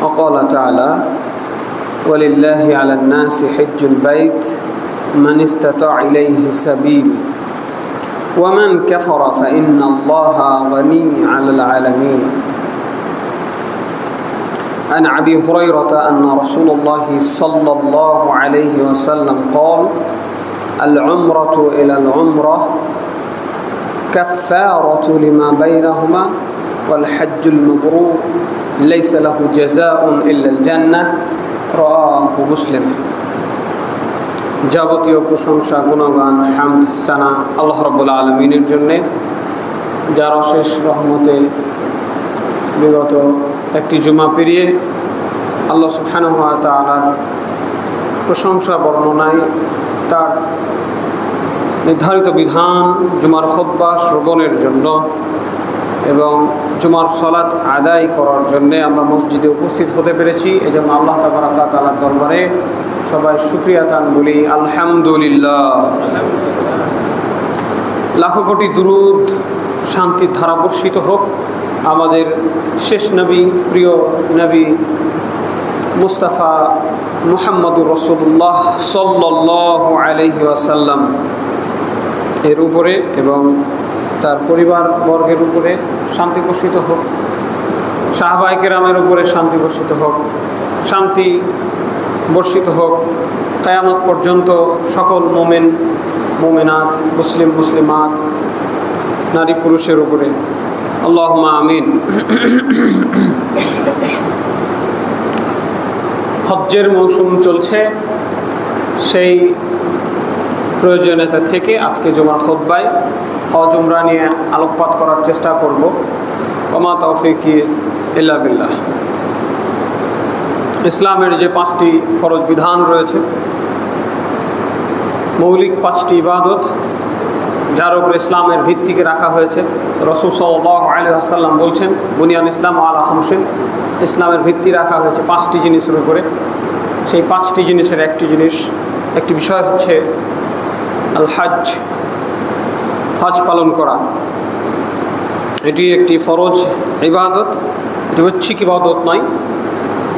وقال تعالى ولله على الناس حج البيت من استطاع إليه سبيل ومن كفر فإن الله غني على العالمين عن أبي هريرة أن رسول الله صلى الله عليه وسلم قال العمرة إلى العمرة كفارة لما بينهما والحج المبرور ليس له جزاء إلا الجنة رواه مسلم যাবতীয় প্রশংসা গুণগান হামদ সানা আল্লাহ রাব্বুল আলামিনের জন্য, যার অশেষ রহমতে বিগত একটি জুমা পেরিয়ে আল্লাহ সুবহানাহু ওয়া তাআলার প্রশংসা বর্ণনায় তার নির্ধারিত বিধান জুমার খুতবা শ্রবণের জন্য এবং জুমার সালাত আদায় করার জন্য আমরা মসজিদে উপস্থিত হতে পেরেছি। এজন্য আল্লাহ তাবারক ওয়া তাআলার দরবারে সবাই শুকরিয়া তান বলি আলহামদুলিল্লাহ। লাখো কোটি দুরুদ শান্তির ধারা বর্ষিত হোক আমাদের শেষ নবী, প্রিয় নবী মুস্তাফা মুহাম্মদুর রাসূলুল্লাহ সাল্লাল্লাহু আলাইহি ওয়াসাল্লাম এর উপরে এবং তার পরিবার বর্গের উপরে শান্তি বর্ষিত হোক, সাহাবায়ে কেরামের উপরে শান্তি বর্ষিত হোক, শান্তি বর্ষিত হোক কিয়ামত পর্যন্ত সকল মুমিন মুমিনাত, মুসলিম মুসলিমাত, নারী পুরুষের উপরে, আল্লাহুম্মা আমিন। হজ্জের মৌসুম চলছে, সেই প্রয়োজনীয়তা থেকে আজকে জুমার খুতবায় হজ উমরা নিয়ে আলোকপাত করার চেষ্টা করব। ওমা তৌফিকি ইল্লা বিল্লাহ। ইসলামের যে 5টি ফরজ বিধান রয়েছে, মৌলিক 5টি ইবাদত যার উপর ইসলামের ভিত্তিকে রাখা হয়েছে, রাসূল সাল্লাল্লাহু আলাইহি ওয়াসাল্লাম বলছেন বুনিয়াল ইসলাম আলা খামসিন, ইসলামের ভিত্তি রাখা হয়েছে 5টি জিনিসের উপরে। সেই 5টি জিনিসের একটি বিষয় হচ্ছে আল হজ, হজ পালন করা। এটি একটি ফরজ ইবাদত, এটি ঐচ্ছিক ইবাদত নয়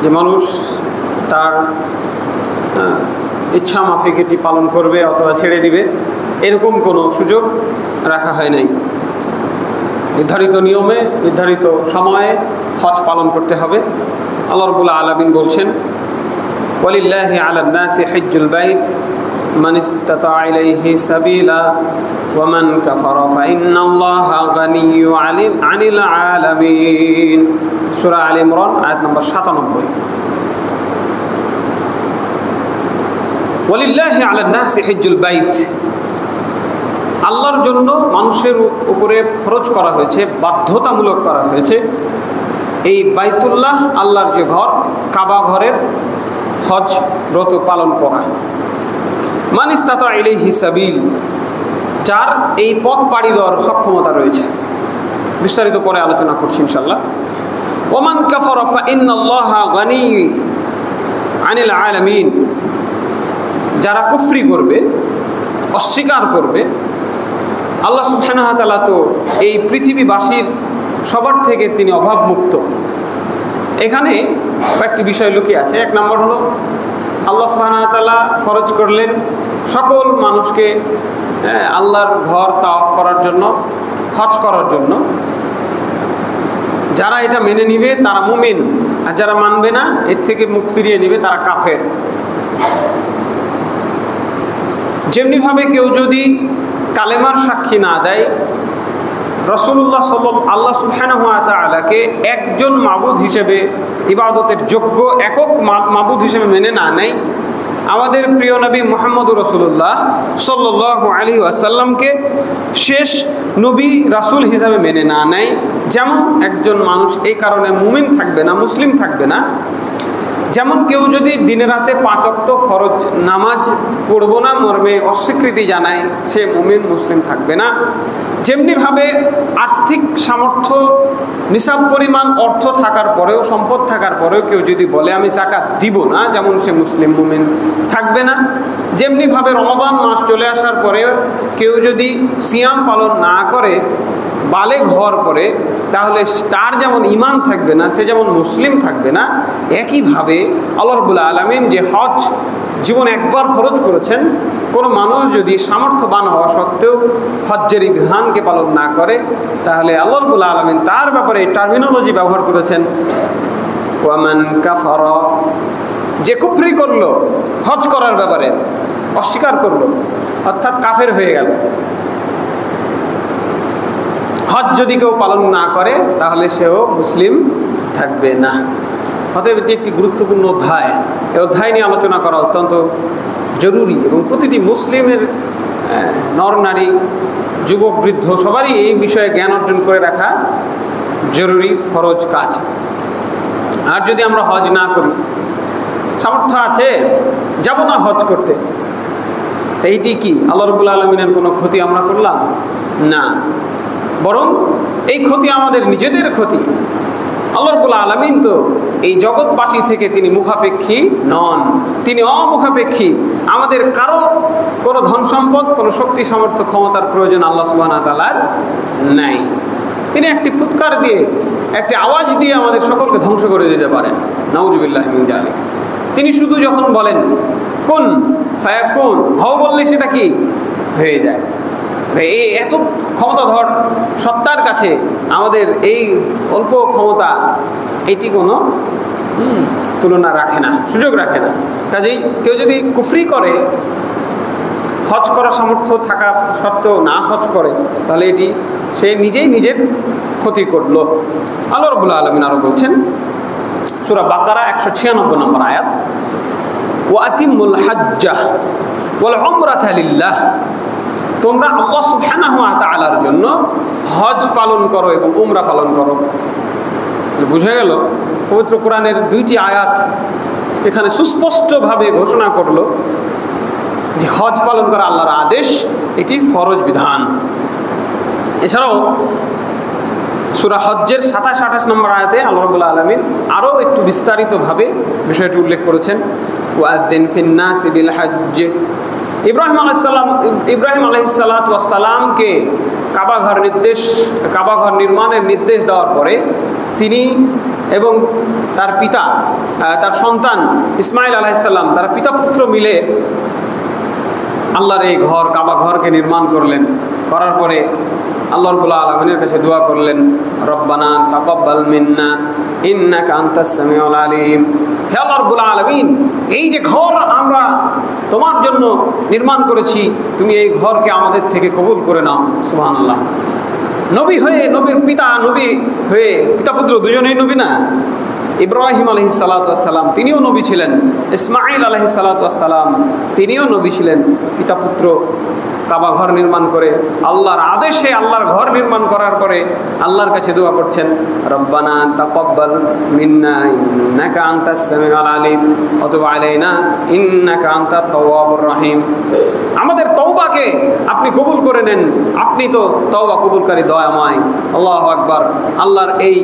যে মানুষ তার ইচ্ছা মাফিক এটি পালন করবে অথবা ছেড়ে দিবে, এরকম কোনো সুযোগ রাখা হয় নাই। নির্ধারিত নিয়মে নির্ধারিত সময়ে হজ পালন করতে হবে। আল্লাহ রাব্বুল আলামিন বলছেন ওয়ালিল্লাহি আলান নাসি হিজ্জুল বাইত মান ইসতাতা ইলাইহি সাবিলা ওয়া মান কাফারা ফাইন্নাল্লাহা গানিয়্যুন আনিল আলামিন। সূরা আলে ইমরান আয়াত নম্বর 97। ওয়ালিল্লাহি আলান নাসি হিজ্জুল বাইত, আল্লাহর জন্য মানুষের উপরে ফরজ করা হয়েছে, বাধ্যতামূলক করা হয়েছে এই বাইতুল্লাহ, আল্লাহর যে ঘর, কাবা ঘরের হজ ব্রত পালন করা। মান ইসতাতা ইলাইহি সাবিল, যার এই পথ পাড়ি দেওয়ার সক্ষমতা রয়েছে। বিস্তারিত পরে আলোচনা করছি ইনশাআল্লাহ। ওমান কাফারা ফাইন্নাল্লাহা গানিয়্যুন আনিল আলামিন, যারা কুফরি করবে, অস্বীকার করবে, আল্লাহ সুবহানাহু ওয়া তাআলা তো এই পৃথিবীবাসীর সবার থেকে তিনি অভাবমুক্ত। এখানে কয়েকটি বিষয় লুকিয়ে আছে। এক নম্বর হলো আল্লাহ সুবহানাহু ওয়া তাআলা ফরজ করলেন সকল মানুষকে আল্লাহর ঘর তাওয়াফ করার জন্য, হজ করার জন্য। যারা এটা মেনে নিবে তারা মুমিন, আর যারা মানবে না, এর থেকে মুখ ফিরিয়ে নেবে, তারা কাফের। যেমনিভাবে কেউ যদি কালেমার সাক্ষী না দেয়, রাসূলুল্লাহ আল্লাহ সুবহানাহু ওয়া তাআলাকে একজন মাবুদ হিসেবে, ইবাদতের যোগ্য একক মাবুদ হিসেবে মেনে না নেয়, আমাদের প্রিয় নবী মুহাম্মদুর রাসূলুল্লাহ সাল্লাল্লাহু আলাইহি ওয়াসাল্লামকে শেষ নবী রাসূল হিসাবে মেনে না নেয়, যেমন একজন মানুষ এই কারণে মুমিন থাকবে না, মুসলিম থাকবে না। যেমন কেউ যদি দিনে রাতে 5 ওয়াক্ত ফরজ নামাজ পড়ব না মর্মে অস্বীকৃতি জানায়, সে মুমিন মুসলিম থাকবে না। যেমনিভাবে আর্থিক সামর্থ্য, নিসাব পরিমাণ অর্থ থাকার পরেও, সম্পদ থাকার পরেও কেউ যদি বলে আমি যাকাত দিব না, যেমন সে মুসলিম মুমিন থাকবে না। যেমনিভাবে রমাদান মাস চলে আসার পরেও কেউ যদি সিয়াম পালন না করে, বালেগ হওয়ার পরে, তাহলে তার যেমন ঈমান থাকবে না, সে যেমন মুসলিম থাকবে না, একইভাবে আল্লাহ রাব্বুল আলামিন যে হজ জীবন একবার ফরজ করেছেন, কোনো মানুষ যদি সামর্থ্যবান হওয়া সত্ত্বেও হজ্জের এই বিধানকে পালন না করে, তাহলে আল্লাহ রাব্বুল আলামিন তার ব্যাপারে টার্মিনোলজি ব্যবহার করেছেন ওয়ামান কাফারা, যে কুফরি করলো হজ করার ব্যাপারে, অস্বীকার করলো, অর্থাৎ কাফের হয়ে গেল। হজ যদি কেউ পালন না করে তাহলে সেও মুসলিম থাকবে না। অতএব এটি একটি গুরুত্বপূর্ণ অধ্যায়। এই অধ্যায় নিয়ে আলোচনা করা অত্যন্ত জরুরি এবং প্রতিটি মুসলিমের নর নারী যুবক বৃদ্ধ সবারই এই বিষয়ে জ্ঞান অর্জন করে রাখা জরুরি, ফরজ কাজ। আর যদি আমরা হজ না করি, সামর্থ্য আছে যাব না হজ করতে, তো এইটি কি আল্লাহ রাব্বুল আলামিনের কোনো ক্ষতি আমরা করলাম? না, বরং এই ক্ষতি আমাদের নিজেদের ক্ষতি। আল্লাহ রাব্বুল আলামিন তো এই জগৎবাসী থেকে তিনি মুখাপেক্ষী নন, তিনি অমুখাপেক্ষী। আমাদের কারো কোনো ধন সম্পদ, কোনো শক্তি সামর্থ্য ক্ষমতার প্রয়োজন আল্লাহ সুবহানাহু ওয়া তাআলার নাই। তিনি একটি ফুৎকার দিয়ে, একটি আওয়াজ দিয়ে আমাদের সকলকে ধ্বংস করে দিতে পারেন। নাউজুবিল্লাহি মিন যালিক। তিনি শুধু যখন বলেন কুন ফায়াকুন, হও বললে সেটা কি হয়ে যায়। এই এত ক্ষমতাধর সত্তার কাছে আমাদের এই অল্প ক্ষমতা, এটি কোনো তুলনা রাখে না, সুযোগ রাখে না। কাজেই কেউ যদি কুফরি করে, হজ করার সামর্থ্য থাকা সত্ত্বেও না হজ করে, তাহলে এটি সে নিজেই নিজের ক্ষতি করলো। আল্লাহ রাব্বুল আলামিন আরো বলছেন সূরা বাকারা 196 নম্বর আয়াত, ওয়া আতিমুল হাজ্জাহ ওয়াল উমরাতা লিল্লাহ, তোমরা আল্লাহ সুবহানাহু ওয়া তাআলার জন্য হজ পালন করো এবং উমরা পালন করো। বুঝা গেল পবিত্র কোরআনের দুইটি আয়াত এখানে সুস্পষ্টভাবে ঘোষণা করলো যে হজ পালন করা আল্লাহর আদেশ, এটি ফরজ বিধান। এছাড়াও সূরা হজ্জের 27-28 নম্বর আয়াতে আল্লাহ রাব্বুল আলামিন আরও একটু বিস্তারিতভাবে বিষয়টি উল্লেখ করেছেন, ওয়াযিন ফিন-নাসি বিল হজ্জ। ইব্রাহিম আলাইহিস সালাতু ওয়াস সালামকে কাবাঘর নির্মাণের নির্দেশ দেওয়ার পরে তিনি এবং তার পিতা, তার সন্তান ইসমাইল আলাইহিস সালাম, তারা পিতা পুত্র মিলে আল্লাহর এই ঘর, কাবাঘরকে নির্মাণ করলেন। করার পরে আল্লাহ রাব্বুল আলামিনের কাছে দোয়া করলেন, রব্বানা তাকাব্বাল মিন্না ইন্নাকা আনতাস সামিউল আলিম। হে আল্লাহ রাব্বুল আলামিন, এই যে ঘর আমরা তোমার জন্য নির্মাণ করেছি, তুমি এই ঘরকে আমাদের থেকে কবুল করে নাও। সুবহানাল্লাহ। নবী হয়ে, নবীর পিতা নবী হয়ে, পিতা পুত্র দুজনেই নবী না? ইব্রাহিম আলাইহিস সালাতু ওয়াস সালাম তিনিও নবী ছিলেন, ইসমাঈল আলাইহিস সালাতু ওয়াস সালাম তিনিও নবী ছিলেন। পিতা পুত্র কাবা ঘর নির্মাণ করে আল্লাহর আদেশে আল্লাহর ঘর নির্মাণ করার পরে আল্লাহর কাছে দোয়া করছেন, রব্বানা তাকাব্বাল মিন্না ইন্নাকা আনতাস সামিউল আলিম ওয়া তুব আলাইনা ইন্নাকা আনতাত তাওয়াবুর রহিম। আমাদের তওবাকে আপনি কবুল করে নেন, আপনি তো তওবা কবুলকারী দয়াময়। আল্লাহু আকবার। আল্লাহর এই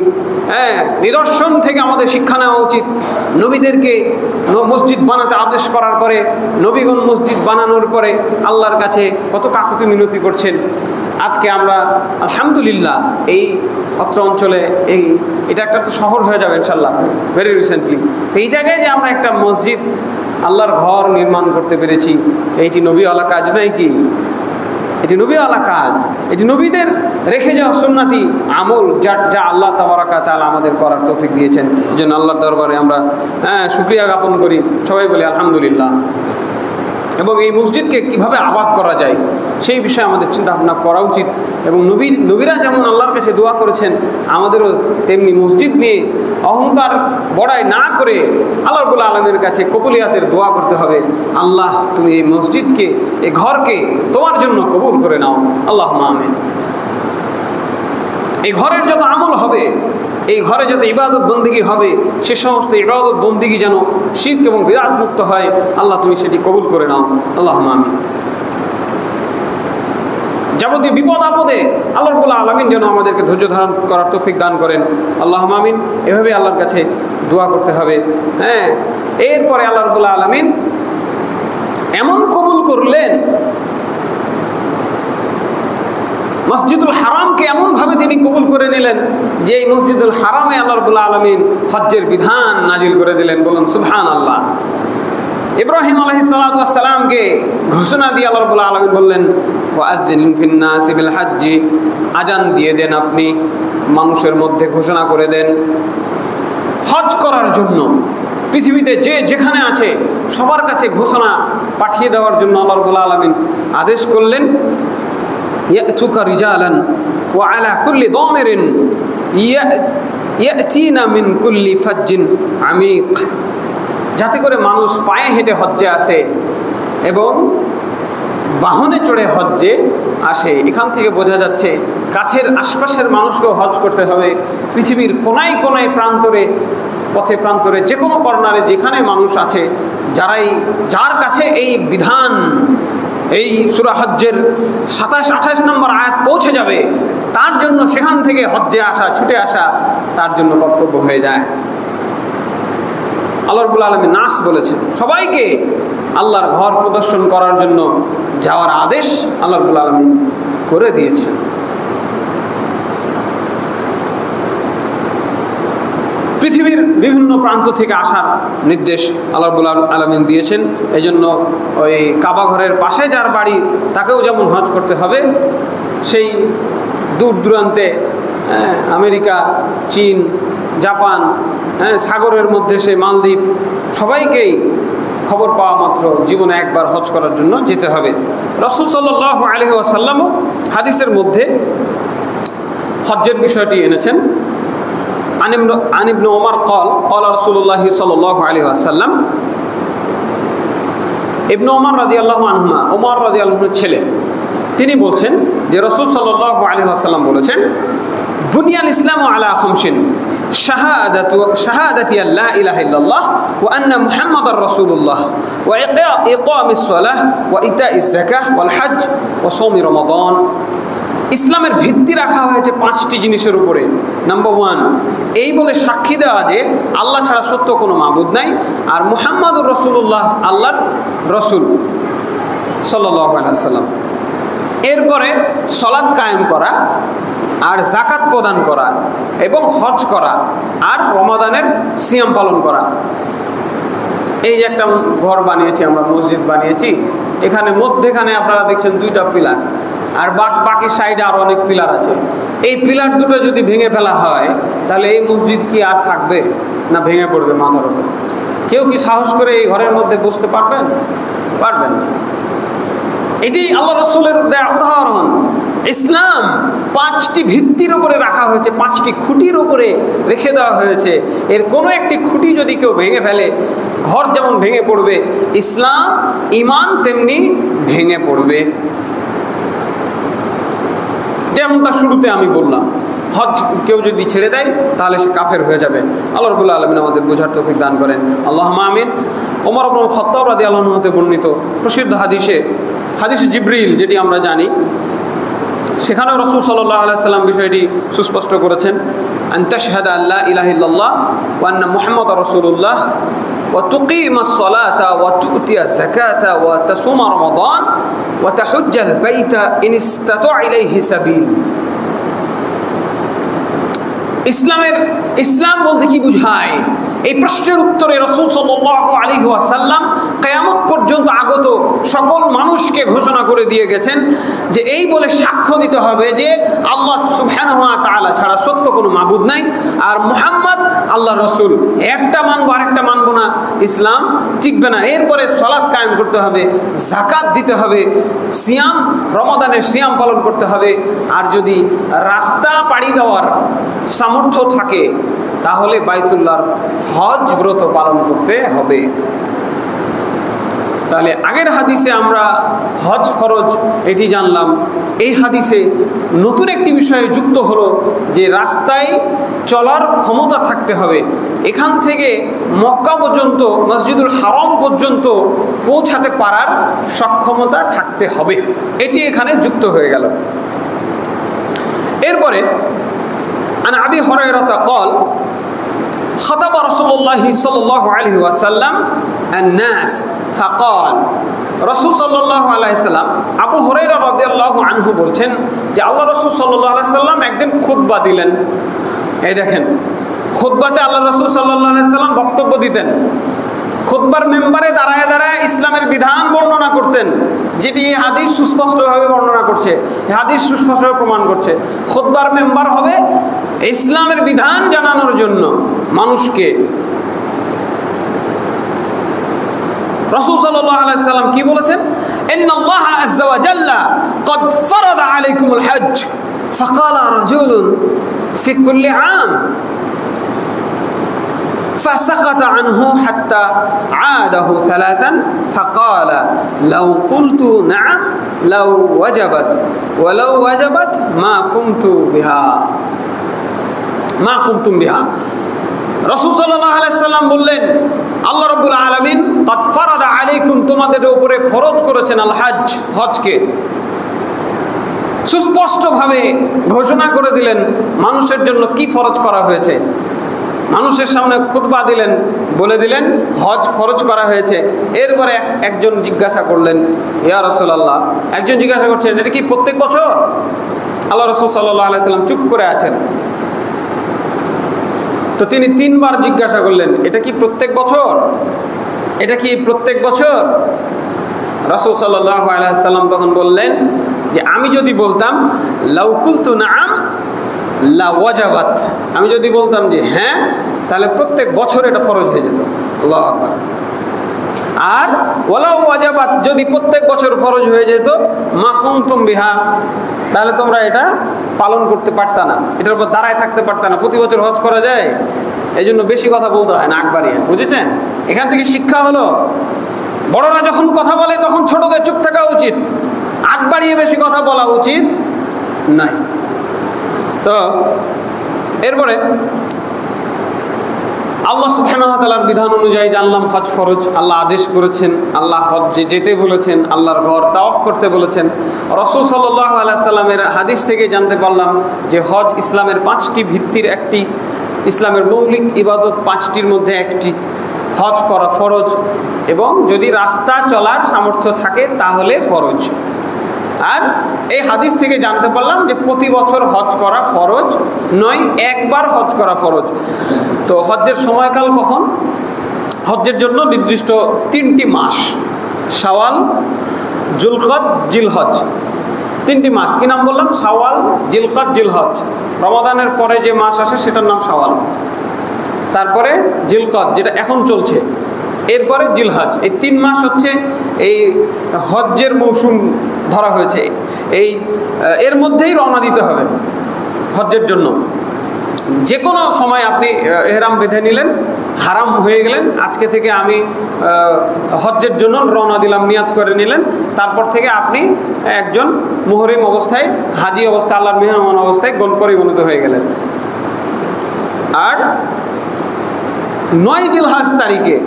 নিদর্শন থেকে আমাদের শিক্ষা নেওয়া উচিত। নবীদেরকে মসজিদ বানাতে আদেশ করার পরে, নবীগণ মসজিদ বানানোর পরে আল্লাহর কাছে কত কাকুতি মিনতি করছেন। আজকে আমরা আলহামদুলিল্লাহ এই অত্র অঞ্চলে এটা একটা তো শহর হয়ে যাবে ইনশাল্লাহ ভেরি রিসেন্টলি। এই জায়গায় যে আমরা একটা মসজিদ, আল্লাহর ঘর নির্মাণ করতে পেরেছি, এইটি নবীওয়ালা কাজ নয় কি? এটি নবীওয়ালা কাজ, এটি নবীদের রেখে যাওয়া সুন্নাতি আমল, যা আল্লাহ তাবারাকা তাআলা আমাদের করার তৌফিক দিয়েছেন। এই জন্য আল্লাহর দরবারে আমরা শুকরিয়া জ্ঞাপন করি, সবাই বলি আলহামদুলিল্লাহ। এবং এই মসজিদকে কিভাবে আবাদ করা যায় সেই বিষয়ে আমাদের চিন্তা ভাবনা করা উচিত। এবং নবীরা যেমন আল্লাহর কাছে দোয়া করেছেন, আমাদেরও তেমনি মসজিদ নিয়ে অহংকার বড়াই না করে আল্লাহ রাব্বুল আলামিনের কাছে কবুলিয়াতের দোয়া করতে হবে। আল্লাহ, তুমি এই মসজিদকে, এই ঘরকে তোমার জন্য কবুল করে নাও, আল্লাহুম্মা আমিন। এই ঘরের যত আমল হবে, এই ঘরে যত ইবাদত বন্দিগি হবে, সে সমস্ত ইবাদত বন্দিগি যেন শিরক এবং বিদআত মুক্ত হয়, আল্লাহ তুমি সেটি কবুল করে নাও, আল্লাহুম্মা আমিন। যাবতীয় বিপদ আপদে আল্লাহ রাব্বুল আলামিন যেন আমাদেরকে ধৈর্য ধারণ করার তৌফিক দান করেন, আল্লাহুম্মা আমিন। এভাবে আল্লাহর কাছে দোয়া করতে হবে। এরপরে আল্লাহ রাব্বুল আলামিন এমন কবুল করলেন মসজিদুল হারামকে এমনভাবে তিনি কবুল করে নিলেন যে এই মসজিদুল হারামে আল্লাহ রাব্বুল আলামিন হজ্জের বিধান নাজিল করে দিলেন। বলুন সুবহানাল্লাহ। ইব্রাহিম আলাইহিস সালাতু ওয়াস সালামকে ঘোষণা দিয়ে আল্লাহ রাব্বুল আলামিন বললেন, ওয়াআযযিন ফিন নাসি বিল হজ্জি, আজান দিয়ে দেন, আপনি মানুষের মধ্যে ঘোষণা করে দেন হজ করার জন্য। পৃথিবীতে যে যেখানে আছে সবার কাছে ঘোষণা পাঠিয়ে দেওয়ার জন্য আল্লাহ রাব্বুল আলামিন আদেশ করলেন, ইয়াতুকা রিজালান ওয়া আলা কুল্লি দামিরিন ইয়াতিনা মিন কুল্লি ফাজ্জিন আমিক, যাতে করে মানুষ পায়ে হেঁটে হজ্জে আসে এবং বাহনে চড়ে হজ্জে আসে। এখান থেকে বোঝা যাচ্ছে কাছের আশপাশের মানুষকেও হজ করতে হবে। পৃথিবীর কোনায় কোনায় প্রান্তরে, পথে প্রান্তরে, যে কোনো কর্নারে যেখানে মানুষ আছে, যার কাছে এই বিধান, এই সূরা হজ্জের 27-28 নম্বর আয়াত পৌঁছে যাবে, তার জন্য সেখান থেকে হজ্জে আসা, ছুটে আসা তার জন্য কর্তব্য হয়ে যায়। আল্লাহ রাব্বুল আলামিন নাস বলেছেন, সবাইকে আল্লাহর ঘর প্রদর্শন করার জন্য যাওয়ার আদেশ আল্লাহ রাব্বুল আলামিন করে দিয়েছেন। পৃথিবীর বিভিন্ন প্রান্ত থেকে আসার নির্দেশ আল্লাহ রাব্বুল আলামিন দিয়েছেন। এই জন্য ওই কাবা ঘরের পাশে যার বাড়ি তাকেও যেমন হজ করতে হবে, সেই দূর দূরান্তে আমেরিকা, চীন, জাপান, সাগরের মধ্যে সেই মালদ্বীপ, সবাইকেই খবর পাওয়া মাত্র জীবনে একবার হজ করার জন্য যেতে হবে। রাসূল সাল্লাল্লাহু আলাইহি ওয়াসাল্লাম হাদিসের মধ্যে হজ্জের বিষয়টি এনেছেন। আন ইবনে ওমর قال রাসূলুল্লাহ সাল্লাল্লাহু আলাইহি ওয়াসাল্লাম, ইবনে ওমর রাদিয়াল্লাহু আনহুমা, ওমর রাদিয়াল্লাহু আনহুর ছেলে, তিনি বলছেন যে রাসূল সাল্লাল্লাহু আলাইহি ওয়াসাল্লাম বলেছেন, বুনিয়াল ইসলামু আলা খামসিন শাহাদাতি আল্লা ইলাহা ইল্লাল্লাহ ওয়া আন্না মুহাম্মাদার রাসূলুল্লাহ ওয়া ইকামিস সালাহ ওয়া ইতাইজ যাকাহ ওয়াল হজ ওয়া সাওমি রমাদান। ইসলামের ভিত্তি রাখা হয়েছে 5টি জিনিসের উপরে। নাম্বার 1, এই বলে সাক্ষী দেওয়া যে আল্লাহ ছাড়া সত্য কোনো মাবুদ নাই, আর মুহাম্মাদুর রাসূলুল্লাহ আল্লাহর রাসূল সাল্লাল্লাহু আলাইহি ওয়াসাল্লাম। এরপরে সালাত কায়েম করা, আর যাকাত প্রদান করা, এবং হজ করা, আর রমাদানের সিয়াম পালন করা। এই যে একটা ঘর বানিয়েছি আমরা, মসজিদ বানিয়েছি, এখানে মধ্যেখানে আপনারা দেখছেন 2টা পিলার, আর বাকি সাইডে আরো অনেক পিলার আছে। এই পিলার দুটো যদি ভেঙে ফেলা হয় তাহলে এই মসজিদ কি আর থাকবে না ভেঙে পড়বে মাথার উপর? কেউ কি সাহস করে এই ঘরের মধ্যে বসতে পারবেন? পারবেন না। এটি আল্লাহ রাসূলের দেয়া উদাহরণ। ইসলাম 5টি ভিত্তির উপরে রাখা হয়েছে, 5টি খুঁটির উপরে রেখে দেওয়া হয়েছে। এর কোনো একটি খুঁটি যদি কেউ ভেঙে ফেলে, ঘর যেমন ভেঙে পড়বে, ইসলাম ঈমান তেমনি ভেঙে পড়বে। যেমনটা শুরুতে আমি বললাম, হজ কেউ যদি ছেড়ে দেয় তাহলে সে কাফের হয়ে যাবে। আল্লাহ রাব্বুল আলামিন আমাদের বোঝার তৌফিক দান করেন, আল্লাহুম্মা আমিন। ওমর ইবনে খাত্তাব রাদিয়াল্লাহু আনহু হতে বর্ণিত প্রসিদ্ধ হাদিসে জিবরিল, যেটি আমরা জানি, সেখানেও রাসূল সাল্লাল্লাহু আলাইহি ওয়াসাল্লাম বিষয়টি সুস্পষ্ট করেছেন, আন তাশহাদা আল্লা ইলাহা ইল্লাল্লাহ ওয়া আন্না মুহাম্মাদার রাসূলুল্লাহ ওয়া তুকিমাস সালাতা ওয়া তুতিয়াজ যাকাতা ওয়া তাসুমা রমাদান ওয়া তাহুজ্জাল বাইতা ইন ইসতাতা ইলাইহি সাবিল। ইসলাম বলতে কি বুঝায়, এই প্রশ্নের উত্তরে রাসূল সাল্লাল্লাহু আলাইহি ওয়াসাল্লাম কিয়ামত পর্যন্ত আগত সকল মানুষকে ঘোষণা করে দিয়ে গেছেন যে এই বলে সাক্ষ্য দিতে হবে যে আল্লাহ সুবহানাহু ওয়া তাআলা ছাড়া সত্য কোনো মাবুদ নাই, আর মুহাম্মদ আল্লাহর রাসূল। একটা মানবো আরেকটা মানবো না, ইসলাম টিকবে না। এরপরে সালাত কায়েম করতে হবে, যাকাত দিতে হবে, সিয়াম, রমাদানের সিয়াম পালন করতে হবে, আর যদি রাস্তা পাড়ি দেওয়ার সামর্থ্য থাকে তাহলে বাইতুল্লাহর হজ ব্রত পালন করতে হবে। তাহলে আগের হাদিসে আমরা হজ ফরজ এটি জানলাম, এই হাদিসে নতুন একটি বিষয় যুক্ত হলো যে রাস্তায় চলার ক্ষমতা থাকতে হবে। এখান থেকে মক্কা পর্যন্ত, মসজিদুল হারাম পর্যন্ত পৌঁছাতে পারার সক্ষমতা থাকতে হবে, এটি এখানে যুক্ত হয়ে গেল। এরপরে عن أبي هريرة قال خطب رسول الله صلى الله عليه وسلم الناس فقال রাসূল সাল্লাল্লাহু আলাইহি সাল্লাম, আবু হুরায়রা রাদিয়াল্লাহু আনহু বলছেন যে আল্লাহ রাসূল সাল্লাল্লাহু আলাইহি সাল্লাম একদিন খুতবা দিলেন। এই দেখেন, খুতবাতে আল্লাহ রাসূল সাল্লাল্লাহু আলাইহি সাল্লাম বক্তব্য দিতেন। খুতবার মেম্বারে দাঁড়ায় দাঁড়ায় ইসলামের বিধান বর্ণনা করতেন, যেটি এই হাদিস সুস্পষ্টভাবে বর্ণনা করছে, এই হাদিস সুস্পষ্টভাবে প্রমাণ করছে। খুতবার মেম্বার হবে ইসলামের বিধান জানানোর জন্য মানুষকে। রাসূল সাল্লাল্লাহু আলাইহি সাল্লাম কি বলেছেন? ইন্নাল্লাহ আযজা ওয়া জাল্লা ক্বাদ ফারাদা আলাইকুমুল হজ্জ ফাকালা রাজুলুন ফি কুল্লি আম فسكت عنه حتى عاده ثلاثا فقال لو قلت نعم لو وجبت ولو وجبت ما قمتم بها রাসূল সাল্লাল্লাহু আলাইহি সাল্লাম বললেন, আল্লাহ রাব্বুল আলামিন ক্বাদ ফারাদা আলাইকুম, তোমাদের উপরে ফরজ করেছেন আল হজ্জ, হজকে। সুস্পষ্টভাবে ঘোষণা করে দিলেন মানুষের জন্য কি ফরজ করা হয়েছে। মানুষের সামনে খুতবা দিলেন, বলে দিলেন হজ ফরজ করা হয়েছে। এরপরে একজন জিজ্ঞাসা করলেন, ইয়া রাসূলুল্লাহ, একজন জিজ্ঞাসা করছেন এটা কি প্রত্যেক বছর? আল্লাহ রাসূল সাল্লাল্লাহু আলাইহি সাল্লাম চুপ করে আছেন। তো তিনি তিনবার জিজ্ঞাসা করলেন, এটা কি প্রত্যেক বছর? এটা কি প্রত্যেক বছর? রাসূল সাল্লাল্লাহু আলাইহি সাল্লাম তখন বললেন যে আমি যদি বলতাম লাউ কুলতু নাআম লা ওয়াজাবাত, আমি যদি বলতাম যে হ্যাঁ, তাহলে প্রত্যেক বছর এটা ফরজ হয়ে যেত। আল্লাহু আকবার। আর ওয়ালাউ ওয়াজাবাত, যদি প্রত্যেক বছর ফরজ হয়ে যেত, মা কুনতুম বিহা, তাহলে তোমরা এটা পালন করতে পারতা না, এটার উপর দাঁড়ায় থাকতে পারতা না। প্রতি বছর হজ করা যায়, এই জন্য বেশি কথা বলতে হয় না, আগ বাড়িয়ে। বুঝেছেন? এখান থেকে শিক্ষা হলো, বড়রা যখন কথা বলে তখন ছোটদের চুপ থাকা উচিত, আগ বাড়িয়ে বেশি কথা বলা উচিত নাই। তো এরপরে আল্লাহ সুবহানাহু ওয়া তাআলার বিধান অনুযায়ী জানলাম হজ ফরজ, আল্লাহ আদেশ করেছেন, আল্লাহ হজ্জে যেতে বলেছেন, আল্লাহর ঘর তাওয়াফ করতে বলেছেন। রাসূল সাল্লাল্লাহু আলাইহি সাল্লামের হাদিস থেকে জানতে পারলাম যে হজ ইসলামের 5টি ভিত্তির একটি, ইসলামের মৌলিক ইবাদত 5টির মধ্যে একটি। হজ করা ফরজ, এবং যদি রাস্তা চলার সামর্থ্য থাকে তাহলে ফরজ। আর এই হাদিস থেকে জানতে পারলাম যে প্রতি বছর হজ করা ফরজ নয়, একবার হজ করা ফরজ। তো হজ্জের সময়কাল কখন? হজ্জের জন্য নির্দিষ্ট 3টি মাস, শাওয়াল, জুলকদ, জিলহজ, 3টি মাস। কি নাম বললাম? শাওয়াল, জিলকদ, জিলহজ। রমাদানের পরে যে মাস আসে সেটার নাম শাওয়াল, তারপরে জিলকদ যেটা এখন চলছে, এরপরে জিলহজ। এই 3 মাস হচ্ছে এই হজ্জের মৌসুম ধরা হয়েছে। এর মধ্যেই রওনা দিতে হবে হজ্জের জন্য। যে কোনো সময় আপনি এহরাম বেঁধে নিলেন, হারাম হয়ে গেলেন, আজকে থেকে আমি হজ্জের জন্য রওনা দিলাম, নিয়াত করে নিলেন, তারপর থেকে আপনি একজন মুহরিম অবস্থায়, হাজি অবস্থায়, আল্লাহর মেহমান অবস্থায় পরিগণিত হয়ে গেলেন। আর 9 জিলহজ তারিখে,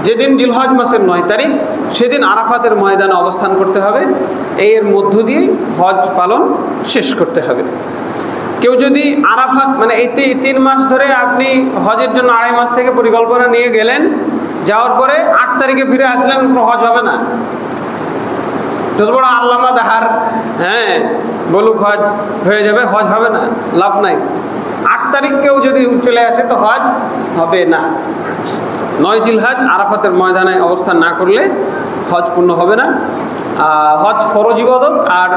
যেদিন জিলহজ মাসের 9 তারিখ, সেদিন আরাফাতের ময়দানে অবস্থান করতে হবে। এর মধ্য দিয়ে হজ পালন শেষ করতে হবে। কেউ যদি আরাফাত, মানে এই 3 মাস ধরে আপনি হজের জন্য 2.5 মাস থেকে পরিকল্পনা নিয়ে গেলেন, যাওয়ার পরে 8 তারিখে ফিরে আসলেন, হজ হবে না। যত বড় আল্লামা দাহার বলুক হজ হয়ে যাবে, হজ হবে না, লাভ নাই। 8 তারিখ কেউ যদি চলে আসে তো হজ হবে না। 9 জিলহজ আরাফাতের ময়দানে অবস্থান না করলে হজ পূর্ণ হবে না। হজ ফরজ ইবাদত, আর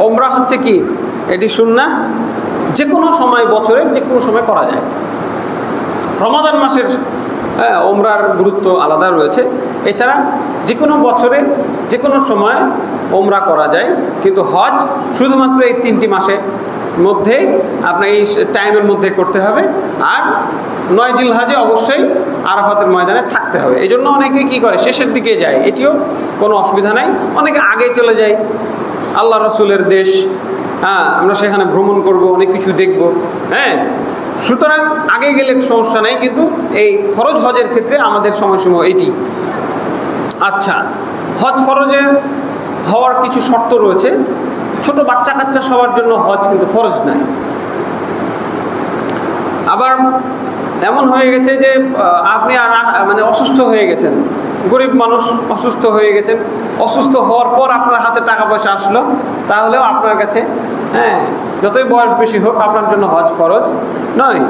ওমরা হচ্ছে কি, এটি সুন্নাহ। যে কোনো সময়, বছরের যে কোনো সময় করা যায়। রমাদান মাসের ওমরার গুরুত্ব আলাদা রয়েছে। এছাড়া যে কোনো বছরে যে কোনো সময় ওমরা করা যায়, কিন্তু হজ শুধুমাত্র এই 3টি মাসের মধ্যে, আপনার এই টাইমের মধ্যে করতে হবে। আর 9 জিলহজে অবশ্যই আরাফাতের ময়দানে থাকতে হবে। এই জন্য অনেকে কী করে, শেষের দিকে যায়, এটিও কোনো অসুবিধা নাই। অনেকে আগে চলে যায়, আল্লাহ রসুলের দেশ, আমরা সেখানে ভ্রমণ করব, অনেক কিছু দেখব। সুতরাং আগে গেলে সমস্যা নেই, কিন্তু এই ফরজ হজের ক্ষেত্রে আমাদের সময়সীমা এটি। আচ্ছা, হজ ফরজে হওয়ার কিছু শর্ত রয়েছে। ছোট বাচ্চা কাচ্চা সবার জন্য হজ কিন্তু ফরজ নাই। আবার এমন হয়ে গেছে যে আপনি আর মানে অসুস্থ হয়ে গেছেন, গরিব মানুষ, অসুস্থ হয়ে গেছেন, অসুস্থ হওয়ার পর আপনার হাতে টাকা পয়সা আসলো, তাহলেও আপনার কাছে যতই বয়স বেশি হোক আপনার জন্য হজ ফরজ নয়।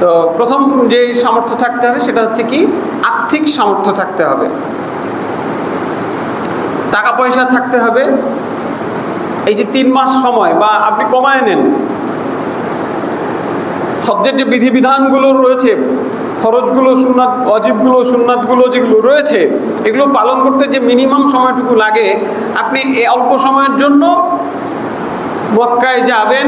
তো প্রথম যে সামর্থ্য থাকতে হবে সেটা হচ্ছে কি, আর্থিক সামর্থ্য থাকতে হবে, টাকা পয়সা থাকতে হবে। এই যে 3 মাস সময় বা আপনি কমায় নেন, হজ্জের যে বিধিবিধানগুলো রয়েছে, ফরজগুলো, সুন্নাত, ওয়াজিবগুলো, সুন্নাতগুলো যেগুলো রয়েছে, এগুলো পালন করতে যে মিনিমাম সময়টুকু লাগে, আপনি এই অল্প সময়ের জন্য মক্কায় যাবেন,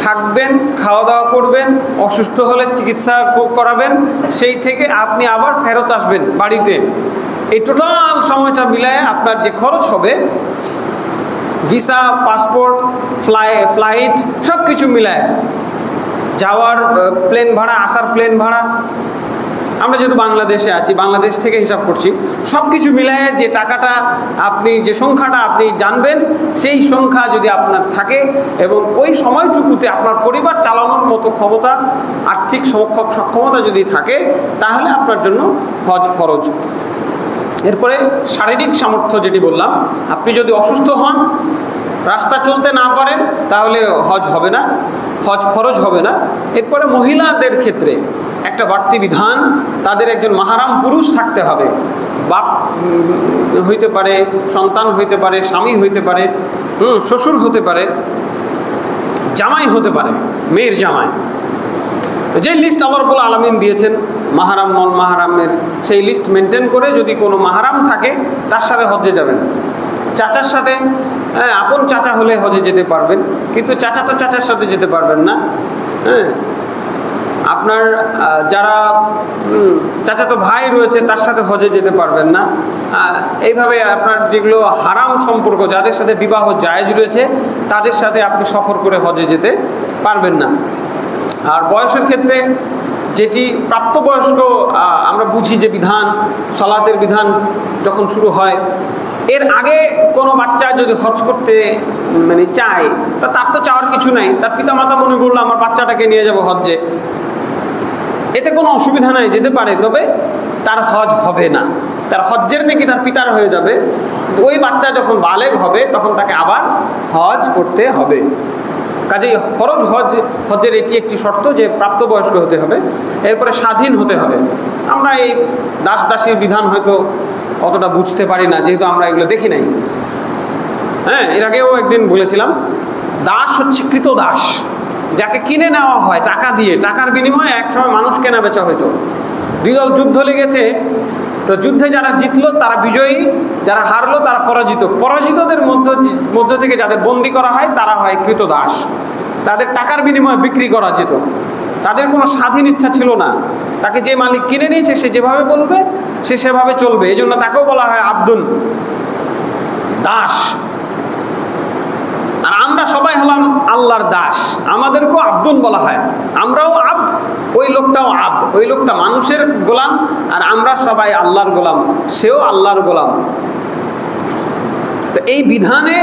থাকবেন, খাওয়া দাওয়া করবেন, অসুস্থ হলে চিকিৎসা করাবেন, সেই থেকে আপনি আবার ফেরত আসবেন বাড়িতে। এই টোটাল সময়টা মিলায় আপনার যে খরচ হবে, ভিসা, পাসপোর্ট, ফ্লাইট সব কিছু মিলায়, যাওয়ার প্লেন ভাড়া, আসার প্লেন ভাড়া, আমরা যেহেতু বাংলাদেশে আছি, বাংলাদেশ থেকে হিসাব করছি, সব কিছু মিলায় যে টাকাটা আপনি, যে সংখ্যাটা আপনি জানবেন, সেই সংখ্যা যদি আপনার থাকে এবং ওই সময়টুকুতে আপনার পরিবার চালানোর মতো ক্ষমতা, আর্থিক সক্ষমতা যদি থাকে, তাহলে আপনার জন্য হজ ফরজ। এরপরে শারীরিক সামর্থ্য যেটি বললাম, আপনি যদি অসুস্থ হন, রাস্তা চলতে না পারেন, তাহলে হজ হবে না, হজ ফরজ হবে না। এরপরে মহিলাদের ক্ষেত্রে একটা বাড়তি বিধান, তাদের একজন মাহারাম পুরুষ থাকতে হবে, বাপ হইতে পারে, সন্তান হইতে পারে, স্বামী হইতে পারে, শ্বশুর হতে পারে, জামাই হতে পারে, মেয়ের জামাই। যে লিস্ট আল্লাহ রাব্বুল আলামিন দিয়েছেন মাহারাম নন মাহারামের, সেই লিস্ট মেনটেন করে যদি কোনো মাহারাম থাকে তার সাথে হজ্জে যাবেন। চাচার সাথে, আপন চাচা হলে হজে যেতে পারবেন, কিন্তু চাচা তো চাচার সাথে যেতে পারবেন না। আপনার যারা চাচাতো ভাই রয়েছে তার সাথে হজে যেতে পারবেন না। এইভাবে আপনার যেগুলো হারাম সম্পর্ক, যাদের সাথে বিবাহ জায়েজ রয়েছে, তাদের সাথে আপনি সফর করে হজে যেতে পারবেন না। আর বয়সের ক্ষেত্রে যেটি প্রাপ্তবয়স্ক আমরা বুঝি যে বিধান, সালাতের বিধান যখন শুরু হয়, এর আগে কোনো বাচ্চা যদি হজ করতে চায়, তার তো চাওয়ার কিছু নাই, তার পিতামাতা মনে করলো আমার বাচ্চাটাকে নিয়ে যাব হজ্জে, এতে কোনো অসুবিধা নাই, যেতে পারে, তবে তার হজ হবে না, তার হজ্জের নাকি তার পিতার হয়ে যাবে। ওই বাচ্চা যখন বালেগ হবে তখন তাকে আবার হজ করতে হবে। কাজেই ফরজ হজ্জের এটি একটি শর্ত যে প্রাপ্তবয়স্ক হতে হবে। এরপরে স্বাধীন হতে হবে। আমরা এই দাস দাসীর বিধান হয়তো অতটা বুঝতে পারি না, যেহেতু আমরা এগুলো দেখি নাই। এর আগেও একদিন বলেছিলাম, দাস হচ্ছে কৃতদাস, যাকে কিনে নেওয়া হয় টাকা দিয়ে, টাকার বিনিময়ে একসময় মানুষ কেনা বেচা হইতো। 2 দল যুদ্ধ লেগেছে, তো যুদ্ধে যারা জিতলো তারা বিজয়ী, যারা হারলো তারা পরাজিত। পরাজিতদের মধ্য থেকে যাদের বন্দি করা হয় তারা হয় কৃতদাস, তাদের টাকার বিনিময়ে বিক্রি করা যেত। তাদের কোনো স্বাধীন ইচ্ছা ছিল না, তাকে যে মালিক কিনে নিয়েছে সে যেভাবে বলবে সে সেভাবে চলবে, এই জন্য তাকেও বলা হয় আব্দুন, দাস। আর আমরা সবাই হলাম আল্লাহর দাস, আমাদেরকেও আব্দুন বলা হয়, আমরাও আব্দ, ওই লোকটাও আব্দ, ওই লোকটা মানুষের গোলাম, আর আমরা সবাই আল্লাহর গোলাম, সেও আল্লাহর গোলাম। তো এই বিধানে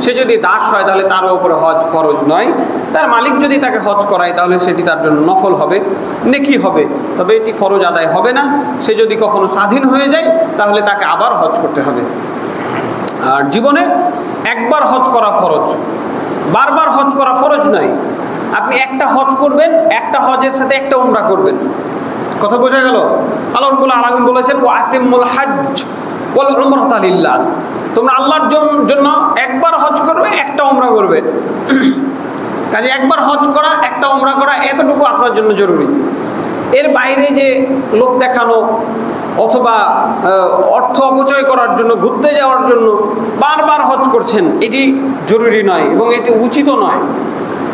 সে যদি দাস হয় তাহলে তার উপরে হজ ফরজ নয়। তার মালিক যদি তাকে হজ করায় তাহলে সেটি তার জন্য নফল হবে, নেকি হবে, তবে এটি ফরজ আদায় হবে না। সে যদি কখনো স্বাধীন হয়ে যায় তাহলে তাকে আবার হজ করতে হবে। আর জীবনে একবার হজ করা ফরজ, বারবার হজ করা ফরজ নয়। আপনি একটা হজ করবেন, একটা হজের সাথে একটা উমরা করবেন। কথা বোঝা গেল? আল্লাহ রাব্বুল আলামিন বলেছেন, ওয়া আতিমুল হজ্জ ওয়াল উমরাতা লিল্লাহ, তোমরা আল্লাহর জন্য একবার হজ করবে, একটা উমরা করবে। কাজে একবার হজ করা, একটা উমরা করা, এতটুকু আপনার জন্য জরুরি। এর বাইরে যে লোক দেখানো অথবা অর্থ অপচয় করার জন্য, ঘুরতে যাওয়ার জন্য বারবার হজ করছেন, এটি জরুরি নয় এবং এটি উচিত নয়।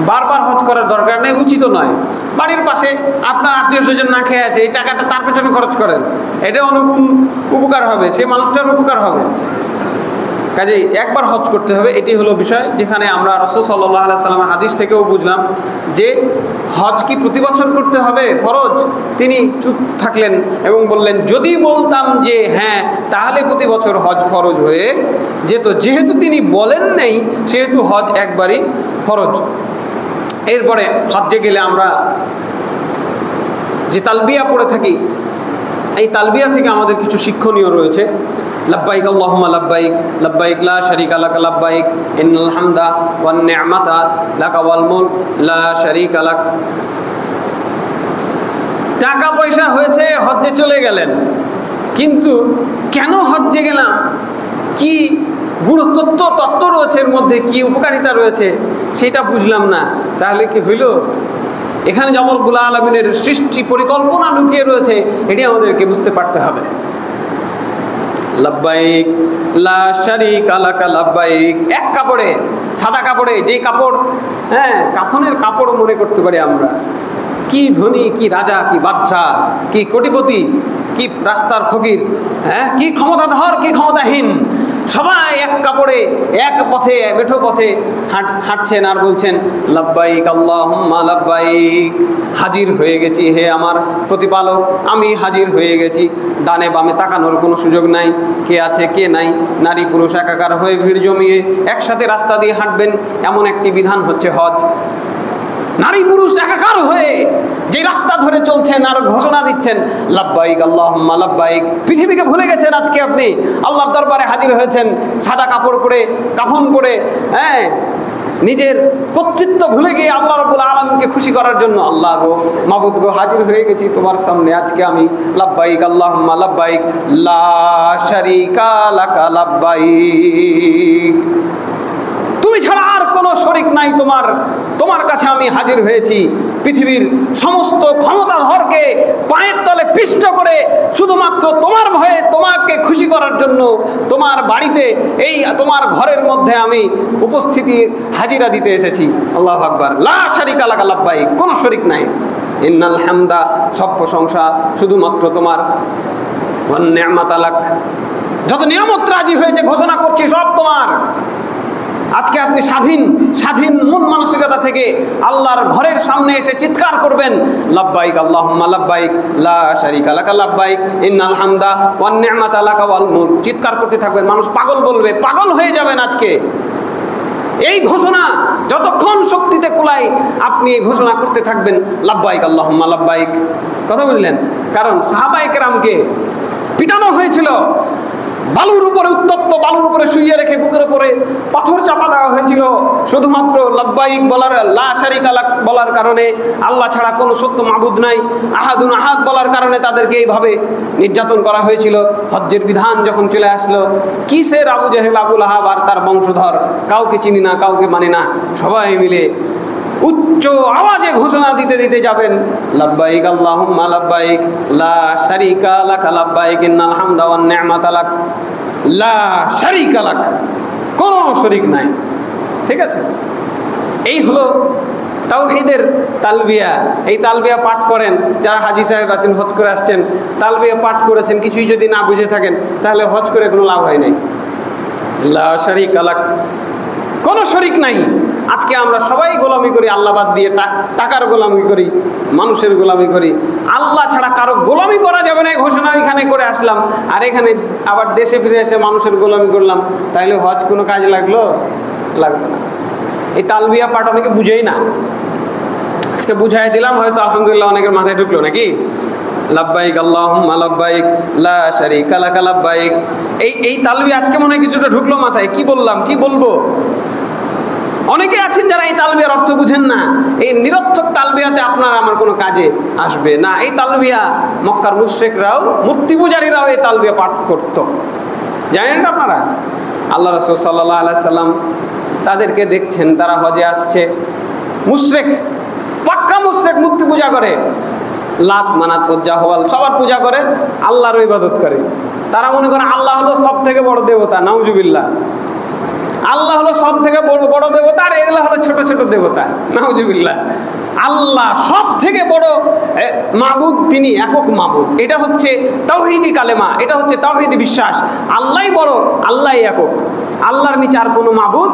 বারবার হজ করার দরকার নেই, উচিত নয়। বাড়ির পাশে আপনার আত্মীয় স্বজন না খেয়ে আছে, এই টাকাটা তার পেছনে খরচ করেন, এটা অনুকূল উপকার হবে, সেই মানুষটার উপকার হবে। কাজেই একবার হজ করতে হবে, এটি হলো বিষয়। যেখানে আমরা রাসূল সাল্লাল্লাহু আলাইহি সাল্লামের হাদিস থেকেও বুঝলাম যে হজ কি প্রতি বছর করতে হবে ফরজ? তিনি চুপ থাকলেন এবং বললেন, যদি বলতাম যে হ্যাঁ, তাহলে প্রতি বছর হজ ফরজ হয়ে যেত। যেহেতু তিনি বলেন নেই, সেহেতু হজ একবারই ফরজ। এরপরে হজ্জে গেলে আমরা যে তালবিয়া পড়ে থাকি, এই তালবিয়া থেকে আমাদের কিছু শিক্ষণীয় রয়েছে। লব্বাইক আল্লাহুম্মা লব্বাইক, লব্বাইক লা শারীকা লাক লব্বাইক, ইন্নাল হামদা ওয়ান নি'মাতা লাকা ওয়াল মুলক লা শারীকা লাক। টাকা পয়সা হয়েছে, হজ্জে চলে গেলেন, কিন্তু কেন হজ্জে গেলাম, কি তত্ত্ব রয়েছে এর মধ্যে, কি উপকারিতা রয়েছে সেটা বুঝলাম না, তাহলে কি হইল? এখানে যে রব্বুল আলামিনের সৃষ্টি পরিকল্পনা লুকিয়ে রয়েছে, এটি আমাদেরকে বুঝতে পারতে হবে। লব্বাইক লা শারীকা লাক লব্বাইক, এক কাপড়ে, সাদা কাপড়ে, যে কাপড় কাফনের কাপড় মনে করতে পারি আমরা, কি ধনী, কি রাজা, কি বাদশা, কি কোটিপতি, কি রাস্তার ফকির, কি ক্ষমতাধর, কি ক্ষমতাহীন, সবাই এক কাপড়ে এক পথে, মেঠো পথে হাঁটছেন আর বলছেন লব্বাইক আল্লাহুম্মা লব্বাইক, হাজির হয়ে গেছি হে আমার প্রতিপালক, আমি হাজির হয়ে গেছি। ডানে বামে তাকানোর কোনো সুযোগ নাই, কে আছে কে নাই, নারী পুরুষ একাকার হয়ে ভিড় জমিয়ে একসাথে রাস্তা দিয়ে হাঁটবেন, এমন একটি বিধান হচ্ছে হজ। নারী পুরুষ একাকার হয়ে যে রাস্তা ধরে চলছেন আর ঘোষণা দিচ্ছেন লব্বাইক আল্লাহুম্মা লব্বাইক। পৃথিবীকে ভুলে গেছেন, আজকে আপনি আল্লাহর দরবারে হাজির হয়েছেন সাদা কাপড় পরে, কাফন পরে, নিজের কর্তৃত্ব ভুলে গিয়ে আল্লাহ রাব্বুল আলামিনকে খুশি করার জন্য, আল্লাহ গো, মাবুদ গো, হাজির হয়ে গেছি তোমার সামনে, আজকে আমি লব্বাইক আল্লাহুম্মা লব্বাইক লা শারীকা লাক লব্বাইক, তুমি ছাড়া আর কোনো শরীক নাই, তোমার কাছে আমি হাজির হয়েছি। পৃথিবীর সমস্ত ক্ষমতাধরকে পায়ের তলে পিষ্ট করে শুধুমাত্র তোমার ভয়ে, তোমাকে খুশি করার জন্য তোমার বাড়িতে, এই তোমার ঘরের মধ্যে আমি উপস্থিতি হাজিরা দিতে এসেছি। আল্লাহু আকবার। লা শারীকা লাক লব্বাইক, কোনো শরীক নাই। ইন্নাল হামদা, সব প্রশংসা শুধুমাত্র তোমার। ওয়ান নি'মাতা লাক, যত নিয়ামত রাজি হয়েছে ঘোষণা করছি সব তোমার। আজকে আপনি স্বাধীন মন মানসিকতা থেকে আল্লাহর ঘরের সামনে এসে চিৎকার করবেন লব্বাইক আল্লাহুম্মা লব্বাইক লা শারীকা লাক লব্বাইক ইন্নাল হামদা ওয়ান নি'মাতা লাকা ওয়াল মুলক, চিৎকার করতে থাকবেন। মানুষ পাগল বলবে, পাগল হয়ে যাবেন আজকে। এই ঘোষণা যতক্ষণ শক্তিতে কুলায় আপনি এই ঘোষণা করতে থাকবেন লব্বাইক আল্লাহুম্মা লব্বাইক। কথা বুঝলেন? কারণ সাহাবায়ে কেরামকে পিটানো হয়েছিল, বালুর উপরে, উত্তপ্ত বালুর উপরে শুইয়ে রেখে বুকের উপরে পাথর চাপা দেওয়া হয়েছিল, শুধুমাত্র লব্বাইক বলার, লা শারীকা লাক বলার কারণে, আল্লাহ ছাড়া কোনো সত্য মাবুদ নাই, আহাদুন আহাদ বলার কারণে তাদেরকে এইভাবে নির্যাতন করা হয়েছিল। হজ্জের বিধান যখন চলে আসলো, কিসের আবু জেহেল, আবু লাহাব আর তার বংশধর, কাউকে চিনি না, কাউকে মানি না, সবাই মিলে উচ্চ আওয়াজে ঘোষণা দিতে দিতে যাবেন লব্বাইক আল্লাহুম্মা লব্বাইক লা শারীকা লাক লব্বাইক ইন্নাল হামদা ওয়ান নি'মাতা লাক লা শারীকা লাক, কোনো শরীক নাই। ঠিক আছে, এই হলো তাওহীদের তালবিয়া। এই তালবিয়া পাঠ করেন যারা হাজী সাহেব আছেন, হজ করে আসছেন, তালবিয়া পাঠ করেছেন, কিছুই যদি না বুঝে থাকেন তাহলে হজ করে কোনো লাভ হয় নাই। লা শারীকা লাক, কোনো শরীক নাই। আজকে আমরা সবাই গোলামি করি, আল্লাহ বাদ দিয়ে টাকার গোলামি করি, মানুষের গোলামি করি। আল্লাহ ছাড়া কারো গোলামি করা যাবে না, ঘোষণা এখানে করে আসলাম, আর এখানে আবার দেশে ফিরে এসে মানুষের গোলামি করলাম, তাহলে হজ কোনো কাজ লাগলো? লাগবে না। এই তালবিয়া পাঠ অনেকে বুঝেই না, আজকে বুঝাই দিলাম, হয়তো আলহামদুলিল্লাহ অনেকের মাথায় ঢুকলো নাকি? লব্বাইক আল্লাহুম্মা লব্বাইক লা শারীকা লাক লব্বাইক, এই তালবিয়া আজকে মনে হয় কিছুটা ঢুকলো মাথায়। কি বললাম, কি বলবো? অনেকে আছেন যারা এই তালবিয়ার অর্থ বুঝেন না। এই নিরর্থক তালবিয়াতে আপনার আমার কোনো কাজে আসবে না। এই তালবিয়া মক্কার মুশরিকরাও, মূর্তি পূজারীরাও এই তালবিয়া পাঠ করত, জানেন না আপনারা? আল্লাহ রাসূল সাল্লাল্লাহু আলাইহি সাল্লাম তাদেরকে দেখছেন, তারা হজে আসছে, মুশরিক, পাক্কা মুশরিক, মূর্তি পূজা করে, লাত মানাত উজ্জা হওয়াল সবার পূজা করে, আল্লাহর ইবাদত করে। তারা মনে করে আল্লাহ হলো সব থেকে বড় দেবতা, নাউজুবিল্লাহ। আল্লাহ হলো সব থেকে বড় দেবতা, আর এগুলো হলো ছোট ছোট দেবতা, নাউজুবিল্লাহ। আল্লাহ সব থেকে বড় মাবুদ, তিনি একক মাবুদ। এটা হচ্ছে তাওহীদি কালেমা, এটা হচ্ছে তাওহীদি বিশ্বাস। আল্লাহই বড়, আল্লাহই একক, আল্লাহর নিচে আর কোনো মাবুদ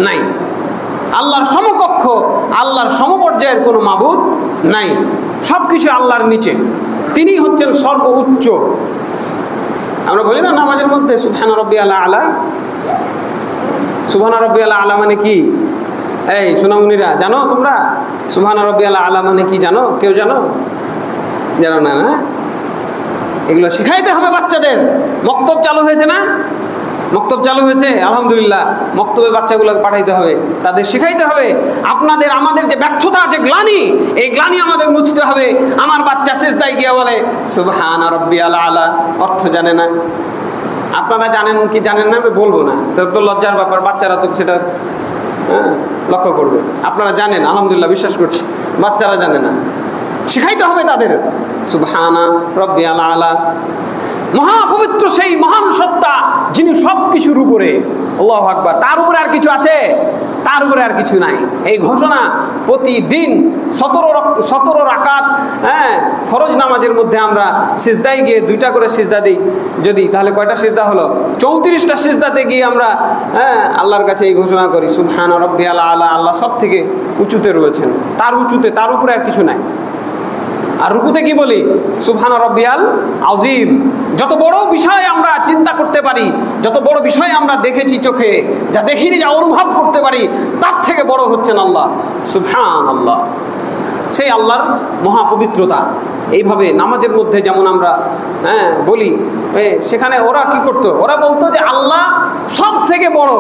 নাই। আল্লাহর সমকক্ষ, আল্লাহর সমপর্যায়ের কোনো মাবুদ নাই। সব কিছু আল্লাহর নিচে, তিনি হচ্ছেন সর্বোচ্চ। আমরা বলি না নামাজের মধ্যে সুবহানা রাব্বিয়াল আলা, সুবহানা রাব্বিয়াল আলা মানে কি? এই সোনামুনিরা জানো তোমরা সুবহানা রাব্বিয়াল আলা মানে কি জানো? কেউ জানো? জানো না? না, এগুলো শেখাইতে হবে বাচ্চাদের। মক্তব চালু হয়েছে না? মক্তব চালু হয়েছে, আলহামদুলিল্লাহ। মক্তবে বাচ্চাগুলোকে পাঠাইতে হবে, তাদের শেখাইতে হবে। আপনাদের আমাদের যে ব্যর্থতা, যে গ্লানি, এই গ্লানি আমাদের মুছতে হবে। আমার বাচ্চা সিজদায় গিয়ে বলে সুবহানা রাব্বিয়াল আলা, অর্থ জানে না। আপনারা জানেন কি জানেন না আমি বলবো না, তো লজ্জার ব্যাপার। বাচ্চারা তো সেটা লক্ষ্য করবে। আপনারা জানেন, আলহামদুলিল্লাহ, বিশ্বাস করছি। বাচ্চারা জানে না, শেখাইতে হবে তাদের সুবহানা রাব্বিয়াল আলা। মহাপবিত্র সেই মহান সত্তা যিনি সব কিছুর উপরে, আল্লাহু আকবার। তার উপরে আর কিছু আছে? তার উপরে আর কিছু নাই। এই ঘোষণা প্রতিদিন 17 রাকাত ফরজ নামাজের মধ্যে আমরা সিজদায় গিয়ে 2টা করে সিজদা দিই যদি, তাহলে কয়টা সিজদা হলো? 34টা সিজদাতে গিয়ে আমরা আল্লাহর কাছে এই ঘোষণা করি সুবহানা রাব্বিয়াল আলা। আল্লাহ সব থেকে উঁচুতে রয়েছেন, তার উঁচুতে, তার উপরে আর কিছু নাই। আর রুকুতে কি বলি? সুবহানা রাব্বিয়াল আযীম। যত বড় বিষয় আমরা চিন্তা করতে পারি, যত বড় বিষয় আমরা দেখেছি চোখে, যা দেখিনি, যা অনুভব করতে পারি, তার থেকে বড় হচ্ছেন আল্লাহ। সুবহানাল্লাহ, সেই আল্লাহর মহাপবিত্রতা। এইভাবে নামাজের মধ্যে যেমন আমরা বলি, সেখানে ওরা কি করতো? ওরা বলতো যে আল্লাহ সব থেকে বড়,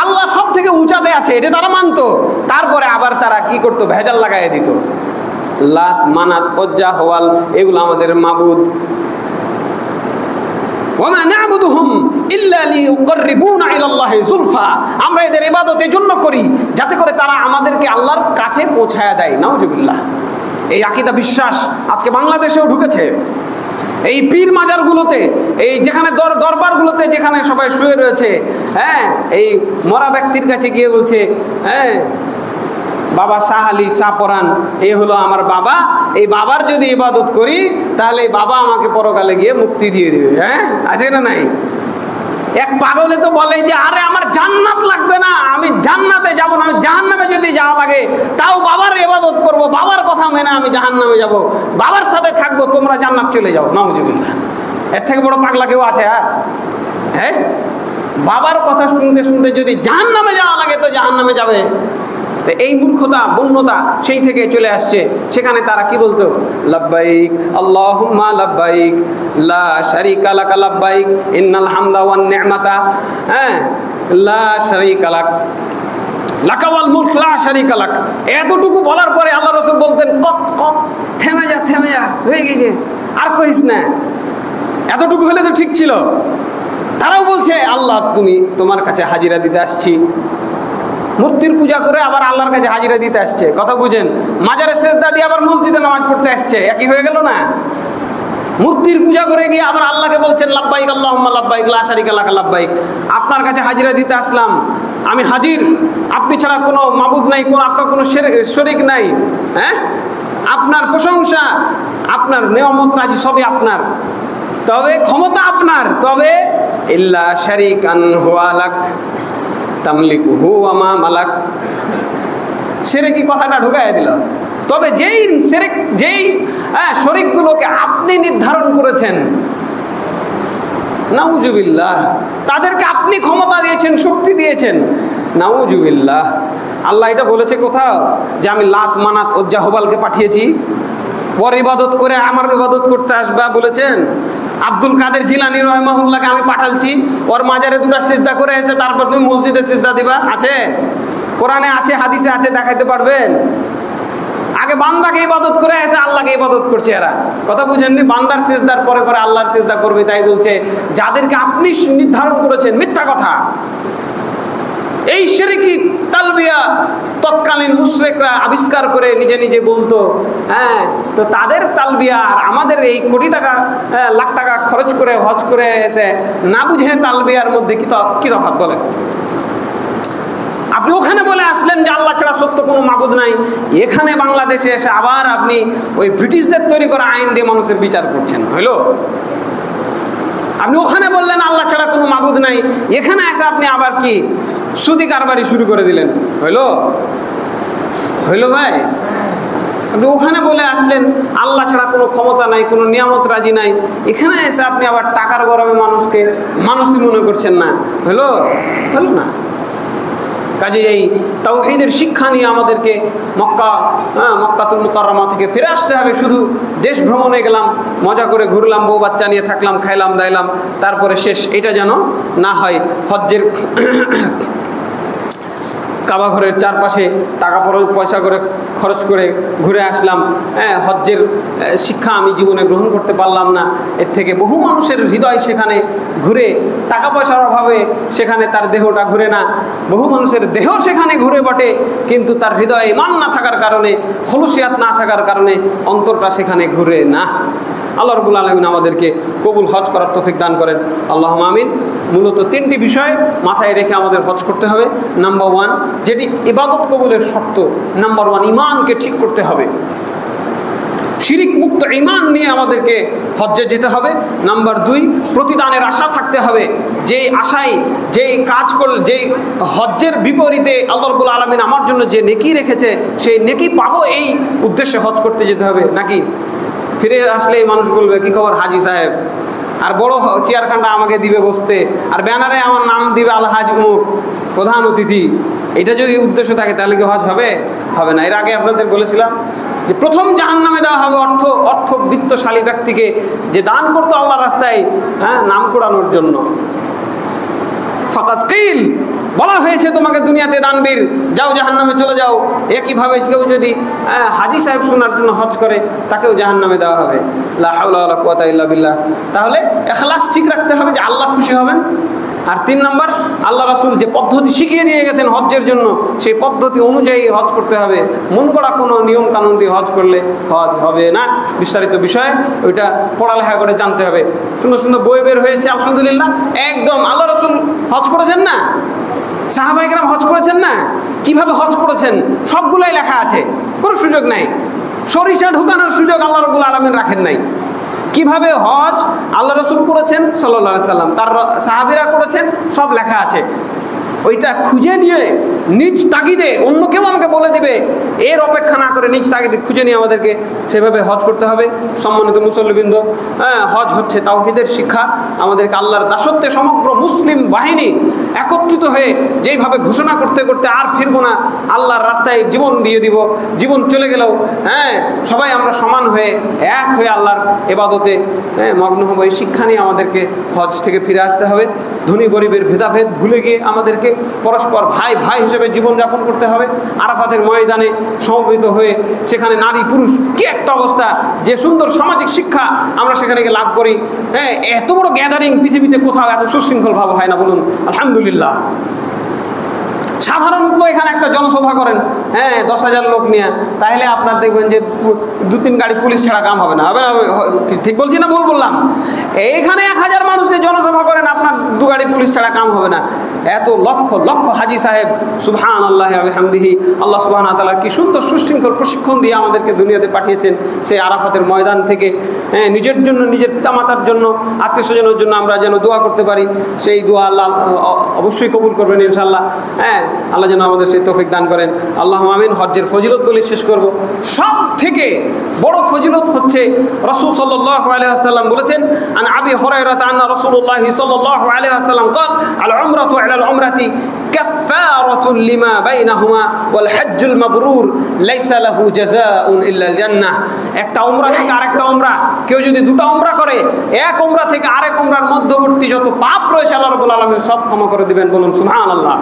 আল্লাহ সব থেকে উঁচাতে আছে, এটা তারা মানতো। তারপরে আবার তারা কি করতো? ভেজাল লাগাইয়ে দিত। লাত, মানাত, উজ্জা, হওয়াল, এগুলো আমাদের মাবুদ। ওয়ামা না'বুদুহুম ইল্লা লিয়ুকাররিবুনা ইলাল্লাহি যুলফা। আমরা এদের ইবাদত এই জন্য করি যাতে করে তারা আমাদেরকে আল্লাহর কাছে পৌঁছায়া দেয়। নাউজুবিল্লাহ। এই আকীদা বিশ্বাস আজকে বাংলাদেশেও ঢুকেছে। এই পীর মাজারগুলোতে, এই যেখানে দরবারগুলোতে যেখানে সবাই শুয়ে রয়েছে, এই মরা ব্যক্তির কাছে গিয়ে বলছে বাবা শাহ আলী, শাহ পরাণ, এই হলো আমার বাবা, এই বাবার যদি ইবাদত করি তাহলে এই বাবা আমাকে পরকালে গিয়ে মুক্তি দিয়ে দিবে। আছে না নাই? এক পাগলে তো বলে যে আরে আমার জান্নাত লাগবে না, আমি জান্নাতে যাব না, আমি জাহান্নামে যদি যাওয়া লাগে তাও বাবার ইবাদত করব, বাবার কথা মেনে আমি জাহান্নামে যাব, বাবার সাথে থাকবো, তোমরা জান্নাত চলে যাও। নাউজুবিল্লাহ। এর থেকে বড় পাগলা কেউ আছে? আর বাবার কথা শুনতে শুনতে যদি জাহান্নামে যাওয়া লাগে তো জাহান্নামে যাবে। এই মূর্খতা, বন্যতা সেই থেকে চলে আসছে। সেখানে তারা কি বলতো? লাব্বাইক আল্লাহুম্মা লাব্বাইক লা শারীকা লাকা লাব্বাইক ইন্নাল হামদা ওয়ান নি'মাতা লা শারীকা লাক লাকা ওয়াল মুলক লা শারীকা লাক। এতটুকু বলার পরে আল্লাহ রাসূল বলতেন কত থেমে যা, হয়ে গেছে, আর কইস না। এতটুকু হলে তো ঠিক ছিল। তারাও বলছে আল্লাহ তোমার কাছে হাজিরা দিতে আসছি। মূর্তির পূজা করে আবার আল্লাহর কাছে হাজিরা দিতে আসছে। কথা বুঝেন? মাজারে সেজদা দিয়ে আবার মসজিদে নামাজ পড়তে আসছে। একই হয়ে গেল না? মূর্তির পূজা করে গিয়ে আবার আল্লাহকে বলছেন লাব্বাইক আল্লাহুম্মা লাব্বাইক লা শারীকা লাকা লাব্বাইক। আপনার কাছে হাজিরা দিতে আসলাম, আমি হাজির, আপনি ছাড়া কোনো মাবুদ নাই, আপনার কোনো শরীক নাই। আপনার প্রশংসা, আপনার নিয়ামত রাজি সবই আপনার, তবে ক্ষমতা আপনার, তবে ইল্লা শারীকান হুয়া লাক তামলিকুহু ওয়া মা মালাক। শিরকি কথাটা ঢুকাইয়া দিল। তবে যেই শরীকগুলোকে আপনি নির্ধারণ করেছেন, নাউজুবিল্লাহ, তাদেরকে আপনি ক্ষমতা দিয়েছেন, শক্তি দিয়েছেন, নাউজুবিল্লাহ। আল্লাহ এটা বলেছে কোথাও যে আমি লাত, মানাত, উজ্জা, হুবালকে পাঠিয়েছি, ওর ইবাদত করে আমার ইবাদত করতে আসবা বলেছেন? আব্দুল কাদের জিলানী রাহিমাহুল্লাহকে আমি পাঠালছি, ওর মাজারে 2টা সিজদা করে এসে তারপর তুমি মসজিদে সিজদা দিবা? আছে? কোরআনে আছে, হাদিসে আছে, দেখাইতে পারবেন? আগে বান্দাকে ইবাদত করে এসে আল্লাহকে ইবাদত করছে এরা। কথা বুঝেননি? বান্দার সিজদার পরে পরে আল্লাহর সিজদা করবে, তাই বলছে যাদেরকে আপনি নির্ধারণ করেছেন। মিথ্যা কথা। এই শিরকি তালবিয়া তৎকালীন মুশরিকরা আবিষ্কার করে নিজে নিজে বলতো। তো তাদের তালবিয়া আর আমাদের এই কোটি টাকা, লাখ টাকা খরচ করে হজ করে এসে না বুঝে তালবিয়ার মধ্যে কি তফাৎ বলেন? আপনি ওখানে বলে আসলেন যে আল্লাহ ছাড়া সত্য কোনো মাবুদ নাই, এখানে বাংলাদেশে এসে আবার আপনি ওই ব্রিটিশদের তৈরি করা আইন দিয়ে মানুষের বিচার করছেন। হইল? আপনি ওখানে বললেন আল্লাহ ছাড়া কোনো মাবুদ নাই, এখানে এসে আপনি আবার কি সুদি কারবারি শুরু করে দিলেন। হইল ভাই? আপনি ওখানে বলে আসলেন আল্লাহ ছাড়া কোনো ক্ষমতা নাই, কোনো নিয়ামত রাজি নাই, এখানে এসে আপনি আবার টাকার গরমে মানুষই মনে করছেন না। হলো না? কাজে এই তাওহীদের শিক্ষা নিয়ে আমাদেরকে মক্কাতুল মুকাররমা থেকে ফিরে আসতে হবে। শুধু দেশ ভ্রমণে গেলাম, মজা করে ঘুরলাম, বউ বাচ্চা নিয়ে থাকলাম, খাইলাম দাইলাম, তারপরে শেষ, এটা যেন না হয়। হজ্জের কাবা ঘরের চারপাশে টাকা পয়সা করে খরচ করে ঘুরে আসলাম, হজ্জের শিক্ষা আমি জীবনে গ্রহণ করতে পারলাম না। এর থেকে বহু মানুষের হৃদয় সেখানে ঘুরে, টাকা পয়সার অভাবে সেখানে তার দেহটা ঘুরে না। বহু মানুষের দেহ সেখানে ঘুরে বটে, কিন্তু তার হৃদয়ে ঈমান না থাকার কারণে, খুলুসিয়াত না থাকার কারণে অন্তরটা সেখানে ঘুরে না। আল্লাহ রাব্বুল আলামিন আমাদেরকে কবুল হজ করার তৌফিক দান করেন, আল্লাহুম্মা আমিন। মূলত 3টি বিষয় মাথায় রেখে আমাদের হজ করতে হবে। নাম্বার 1, যেটি ইবাদত কবুলের শর্ত, নাম্বার 1 ঈমানকে ঠিক করতে হবে। শিরিক মুক্ত ঈমান নিয়ে আমাদেরকে হজ্জে যেতে হবে। নাম্বার 2, প্রতিদানের আশা থাকতে হবে। যেই আশায়, যেই কাজ করলে, যেই হজ্জের বিপরীতে আল্লাহ রাব্বুল আলামিন আমার জন্য যে নেকি রেখেছে, সেই নেকি পাবো, এই উদ্দেশ্যে হজ করতে যেতে হবে। নাকি ফিরে আসলেই মানুষ বলবে, কি খবর হাজি সাহেব, আর বড় চেয়ারখানটা আমাকে দিবে বসতে, আর ব্যানারে আমার নাম দিবে আলহাজ উমুক, প্রধান অতিথি। এটা যদি উদ্দেশ্য থাকে তাহলে কি হজ হবে? হবে না। এর আগে আপনাদের বলেছিলাম যে প্রথম জাহান্নামে দেওয়া হবে অর্থবিত্তশালী ব্যক্তিকে, যে দান করতো আল্লাহর রাস্তায় নাম কুড়ানোর জন্য। ফাকাত কিল, বলা হয়েছে তোমাকে দুনিয়াতে দানবীর, যাও জাহান্নামে চলে যাও। একইভাবে কেউ যদি হাজি সাহেব শোনার জন্য হজ করে, তাকেও জাহান্নামে দেওয়া হবে। লা হাওলা ওয়ালা কুওয়াতা ইল্লা বিল্লাহ। তাহলে ইখলাস ঠিক রাখতে হবে যে আল্লাহ খুশি হবেন। আর 3 নম্বর, আল্লাহ রাসূল যে পদ্ধতি শিখিয়ে দিয়ে গেছেন হজ্জের জন্য, সেই পদ্ধতি অনুযায়ী হজ করতে হবে। মন গড়া কোনো নিয়ম কানুন দিয়ে হজ করলে হজ হবে না। বিস্তারিত বিষয় ওইটা পড়ালেখা করে জানতে হবে। সুন্দর সুন্দর বই বের হয়েছে, আলহামদুলিল্লাহ। একদম আল্লাহ রাসূল হজ করেছেন না, সাহাবায়ে কেরাম হজ করেছেন না, কিভাবে হজ করেছেন সবগুলোই লেখা আছে, কোনো সুযোগ নাই। সরিষা ঢুকানোর সুযোগ আল্লাহ রাব্বুল আলামিন রাখেন নাই। কিভাবে হজ আল্লাহ রাসূল করেছেন সাল্লাল্লাহু আলাইহি সাল্লাম, তার সাহাবীরা করেছেন, সব লেখা আছে। ওইটা খুঁজে নিয়ে নিজ তাগিদে, অন্য কেউ আমাকে বলে দিবে এর অপেক্ষা না করে নিজ তাগিদে খুঁজে নিয়ে আমাদেরকে সেভাবে হজ করতে হবে। সম্মানিত মুসল্লিবৃন্দ, হজ হচ্ছে তাওহীদের শিক্ষা। আমাদেরকে আল্লাহর দাসত্বে সমগ্র মুসলিম বাহিনী একত্রিত হয়ে যেইভাবে ঘোষণা করতে করতে আর ফিরবো না, আল্লাহর রাস্তায় জীবন দিয়ে দিব, জীবন চলে গেলেও সবাই আমরা সমান হয়ে এক হয়ে আল্লাহর ইবাদতে মগ্ন হব, এই শিক্ষা নিয়ে আমাদেরকে হজ থেকে ফিরে আসতে হবে। ধনী গরিবের ভেদাভেদ ভুলে গিয়ে আমাদেরকে পরস্পর ভাই ভাই হিসেবে জীবনযাপন করতে হবে। আরাফাতের ময়দানে সমবেত হয়ে সেখানে নারী পুরুষ কি একটা অবস্থা, যে সুন্দর সামাজিক শিক্ষা আমরা সেখানে গিয়ে লাভ করি। এত বড় গ্যাদারিং পৃথিবীতে কোথাও এত সুশৃঙ্খল ভাবে হয় না, বলুন আলহামদুলিল্লাহ। সাধারণত এখানে একটা জনসভা করেন 10,000 লোক নিয়ে, তাহলে আপনার দেখবেন যে 2-3 গাড়ি পুলিশ ছাড়া কাম হবে না। হবে না? ঠিক বলছি না ভুল বললাম? এইখানে 1000 মানুষকে জনসভা করেন, আপনার 2 গাড়ি পুলিশ ছাড়া কাম হবে না। এত লক্ষ লক্ষ হাজি সাহেব, সুবহানাল্লাহি ওয়া বিহামদিহি, আল্লাহ সুবহানাহু ওয়া তাআলা কি সুন্দর সুশৃঙ্খল প্রশিক্ষণ দিয়ে আমাদেরকে দুনিয়াতে পাঠিয়েছেন। সেই আরাফাতের ময়দান থেকে নিজের জন্য, নিজের পিতামাতার জন্য, আত্মীয়স্বজনের জন্য আমরা যেন দোয়া করতে পারি। সেই দোয়া আল্লাহ অবশ্যই কবুল করবেন ইনশাআল্লাহ। আল্লাহ যেন আমাদের সেই তৌফিক দান করেন, আল্লাহুম্মা আমিন। হজ্জের ফজিলত বলে শেষ করব। সব থেকে বড় ফজিলত হচ্ছে রাসূল সাল্লাল্লাহু আলাইহি ওয়াসাল্লাম বলেছেন, আন আবি হুরায়রা আন্না রাসূলুল্লাহ সাল্লাল্লাহু আলাইহি ওয়াসাল্লাম قال العمرة على العمرة كفارة لما بينهما والحج المبرور ليس له جزاء إلا الجنة। একটা উমরা থেকে আরেকটা উমরা, কেউ যদি 2টা উমরা করে, এক উমরা থেকে আরেক উমরার মধ্যবর্তী যত পাপ রয়েছে আল্লাহ রাব্বুল আলামিন সব ক্ষমা করে দিবেন, বলুন সুবহানাল্লাহ।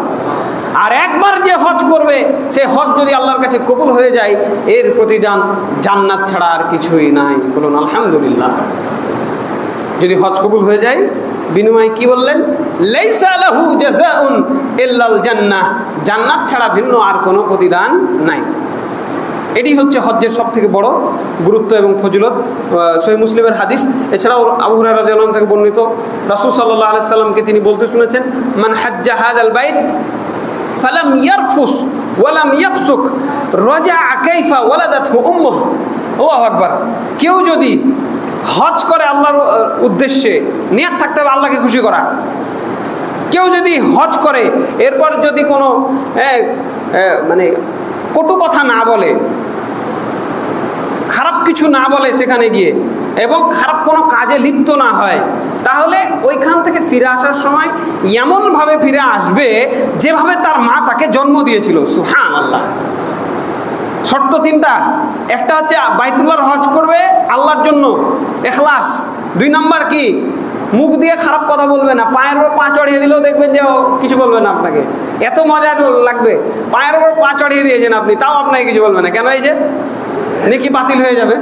আর একবার যে হজ করবে, সেই হজ যদি আল্লাহর কাছে কবুল হয়ে যায়, এর প্রতিদান জান্নাত ছাড়া আর কিছুই নাই, বলুন আলহামদুলিল্লাহ। যদি হজ কবুল হয়ে যায়, বিনিময়ে কি বললেন? লাইসা লাহু জাযাউন ইল্লাল জান্নাহ, জান্নাত ছাড়া ভিন্ন আর কোনো প্রতিদান নাই। এটি হচ্ছে হজ্জের সবথেকে বড় গুরুত্ব এবং ফজিলত। সহিহ মুসলিমের হাদিস। এছাড়াও আবু হুরায়রা রাদিয়াল্লাহু আনহু থেকে বর্ণিত, রাসূল সাল্লাল্লাহু আলাইহি সাল্লামকে তিনি বলতে শুনেছেন, মান হাজ্জা হাযাল বাইত ফালাম ইয়ারফুস ওয়ালাম ইয়াফসুক রাজা'a কাইফা ওয়ালাদাতহু উম্মুহু। আল্লাহু আকবার। কেউ যদি হজ করে আল্লাহর উদ্দেশ্যে, নিয়ত থাকতে হবে আল্লাহকে খুশি করা। কেউ যদি হজ করে, এরপর যদি কোনো কটু কথা না বলে, খারাপ কিছু না বলে সেখানে গিয়ে, এবং খারাপ কোনো কাজে লিপ্ত না হয়, তাহলে ওইখান থেকে ফিরে আসার সময় এমনভাবে ফিরে আসবে যেভাবে তার মা তাকে জন্ম দিয়েছিল। সুবহানাল্লাহ। শর্ত তিনটা। একটা হচ্ছে বাইতুল্লাহর হজ করবে আল্লাহর জন্য, ইখলাস। 2 নাম্বার কি, মুখ দিয়ে খারাপ কথা বলবে না। পায়ের ওপর পা চড়িয়ে দিলেও দেখবেন যে কিছু বলবে না আপনাকে, এত মজা লাগবে। পায়ের ওপর পা চড়িয়ে দিয়েছেন আপনি, তাও আপনাকে কিছু বলবে না। কেন? এই যে নেকি বাতিল হয়ে যাবে,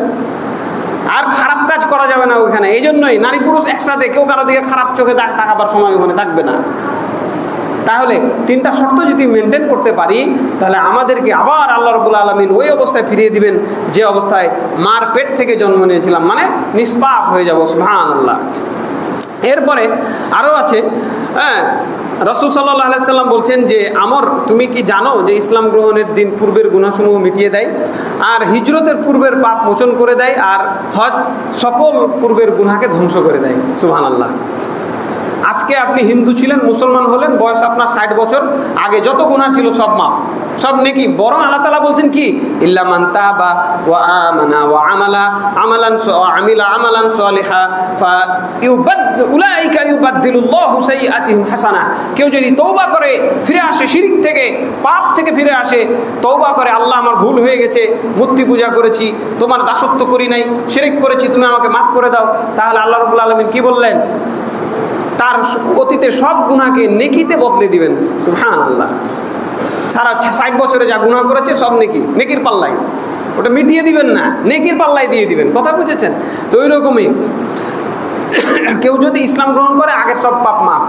আর খারাপ কাজ করা যাবে না ওইখানে। এই জন্যই নারী পুরুষ একসাথে, কেউ কারো দিকে খারাপ চোখে তাকাবার সময় ওখানে থাকবে না। তাহলে 3টা শর্ত যদি মেনটেন করতে পারি, তাহলে আমাদেরকে আবার আল্লাহ রাব্বুল আলামিন ওই অবস্থায় ফিরিয়ে দিবেন যে অবস্থায় মার পেট থেকে জন্ম নিয়েছিলাম, মানে নিষ্পাপ হয়ে যাব। সুবহানাল্লাহ। এরপরে আরও আছে, রাসূল সাল্লাল্লাহু আলাইহি সাল্লাম বলছেন যে তুমি কি জানো যে ইসলাম গ্রহণের দিন পূর্বের গুনাহসমূহ মিটিয়ে দেয়, আর হিজরতের পূর্বের পাপ মোচন করে দেয়, আর হজ সকল পূর্বের গুনাহকে ধ্বংস করে দেয়। সুবহানাল্লাহ। আজকে আপনি হিন্দু ছিলেন, মুসলমান হলেন, বয়স আপনার 60 বছর, আগে যত গুনাহ ছিল সব মাপ, সব নেকি। বরং আল্লাহ তাআলা বলছেন কি, ইল্লা মান তাবা ওয়া আমানা ওয়া আমিলা আমালান সালিহা উলাইকা ইউবাদদিলুল্লাহু সাইয়্যাতিহিম হাসানাহ। কেউ যদি তওবা করে ফিরে আসে, শিরক থেকে, পাপ থেকে ফিরে আসে, তওবা করে, আল্লাহ আমার ভুল হয়ে গেছে, মূর্তি পূজা করেছি, তোমার দাসত্ব করি নাই, শিরক করেছি, তুমি আমাকে মাফ করে দাও, তাহলে আল্লাহ রাব্বুল আলামিন কি বললেন, তার অতীতের সব গুনাহকে নেকিতে বদলে দিবেন। সুবহানাল্লাহ। সারা 60 বছরে যা গুনাহ করেছে সব নেকির পাল্লায়, ওটা মিটিয়ে দিবেন না, নেকির পাল্লায় দিয়ে দিবেন। কথা বুঝেছেন? তো ওই রকমই কেউ যদি ইসলাম গ্রহণ করে, আগের সব পাপ মাপ।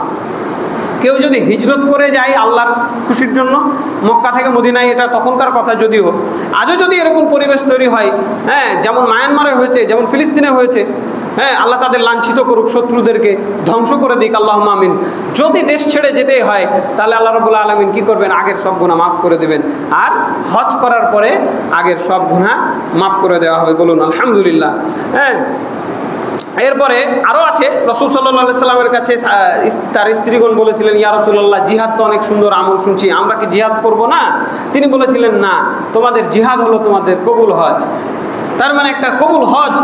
কেউ যদি হিজরত করে যায় আল্লাহর খুশির জন্য মক্কা থেকে মদিনায়, এটা তখনকার কথা, যদিও আজও যদি এরকম পরিবেশ তৈরি হয়, যেমন মায়ানমারে হয়েছে, যেমন ফিলিস্তিনে হয়েছে, আল্লাহ তাদের লাঞ্ছিত করুক, শত্রুদেরকে ধ্বংস করে দিক, আল্লাহুম্মা আমিন। যদি দেশ ছেড়ে যেতে হয়, তাহলে আল্লাহ রাব্বুল আলামিন কি করবেন, আগের সব গুনাহ মাফ করে দেবেন, আর হজ করার পরে আগের সব গুনাহ মাফ করে দেওয়া হবে। বলুন আলহামদুলিল্লাহ। এরপরে আরও আছে, রাসূল সাল্লাল্লাহু আলাইহি সাল্লামের কাছে তার স্ত্রীগণ বলেছিলেন, ইয়া রাসূলুল্লাহ, জিহাদ তো অনেক সুন্দর আমল শুনছি, আমরা কি জিহাদ করব না? তিনি বলেছিলেন, না, তোমাদের জিহাদ হলো তোমাদের কবুল হজ। তার মানে একটা কবুল হজ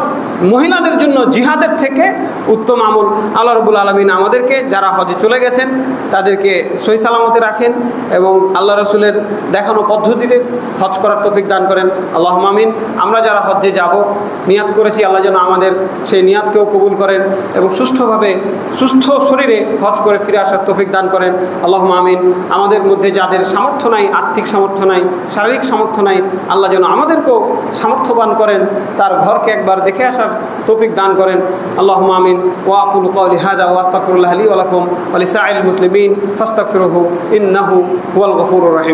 মহিলাদের জন্য জিহাদের থেকে উত্তম আমল। আল্লাহ রাব্বুল আলামিন আমাদেরকে, যারা হজে চলে গেছেন, তাদেরকে সহি সালামতে রাখেন এবং আল্লাহ রাসূলের দেখানো পদ্ধতিতে হজ করার তৌফিক দান করেন। আল্লাহুম্মা আমিন। আমরা যারা হজ্জে যাব নিয়াত করেছি, আল্লাহ যেন আমাদের সেই নিয়াতকেও কবুল করেন এবং সুষ্ঠুভাবে, সুস্থ শরীরে হজ করে ফিরে আসার তৌফিক দান করেন। আল্লাহুম্মা আমিন। আমাদের মধ্যে যাদের সামর্থ্য নাই, আর্থিক সামর্থ্য নাই, শারীরিক সামর্থ্য নাই, আল্লাহ যেন আমাদেরকেও সামর্থ্যবান করেন, তার ঘরকে একবার দেখে আসার তৌফিক দান করেন। আল্লাহুম্মা আমিন। ওয়া আকুলু কওলি হাযা ওয়া আস্তাগফিরুল্লাহ লি ওয়া লাকুম ওয়া লিসাইরিল মুসলিমিন ফাস্তাগফিরুহু ইন্নাহু হুয়াল গফুরুর রহিম।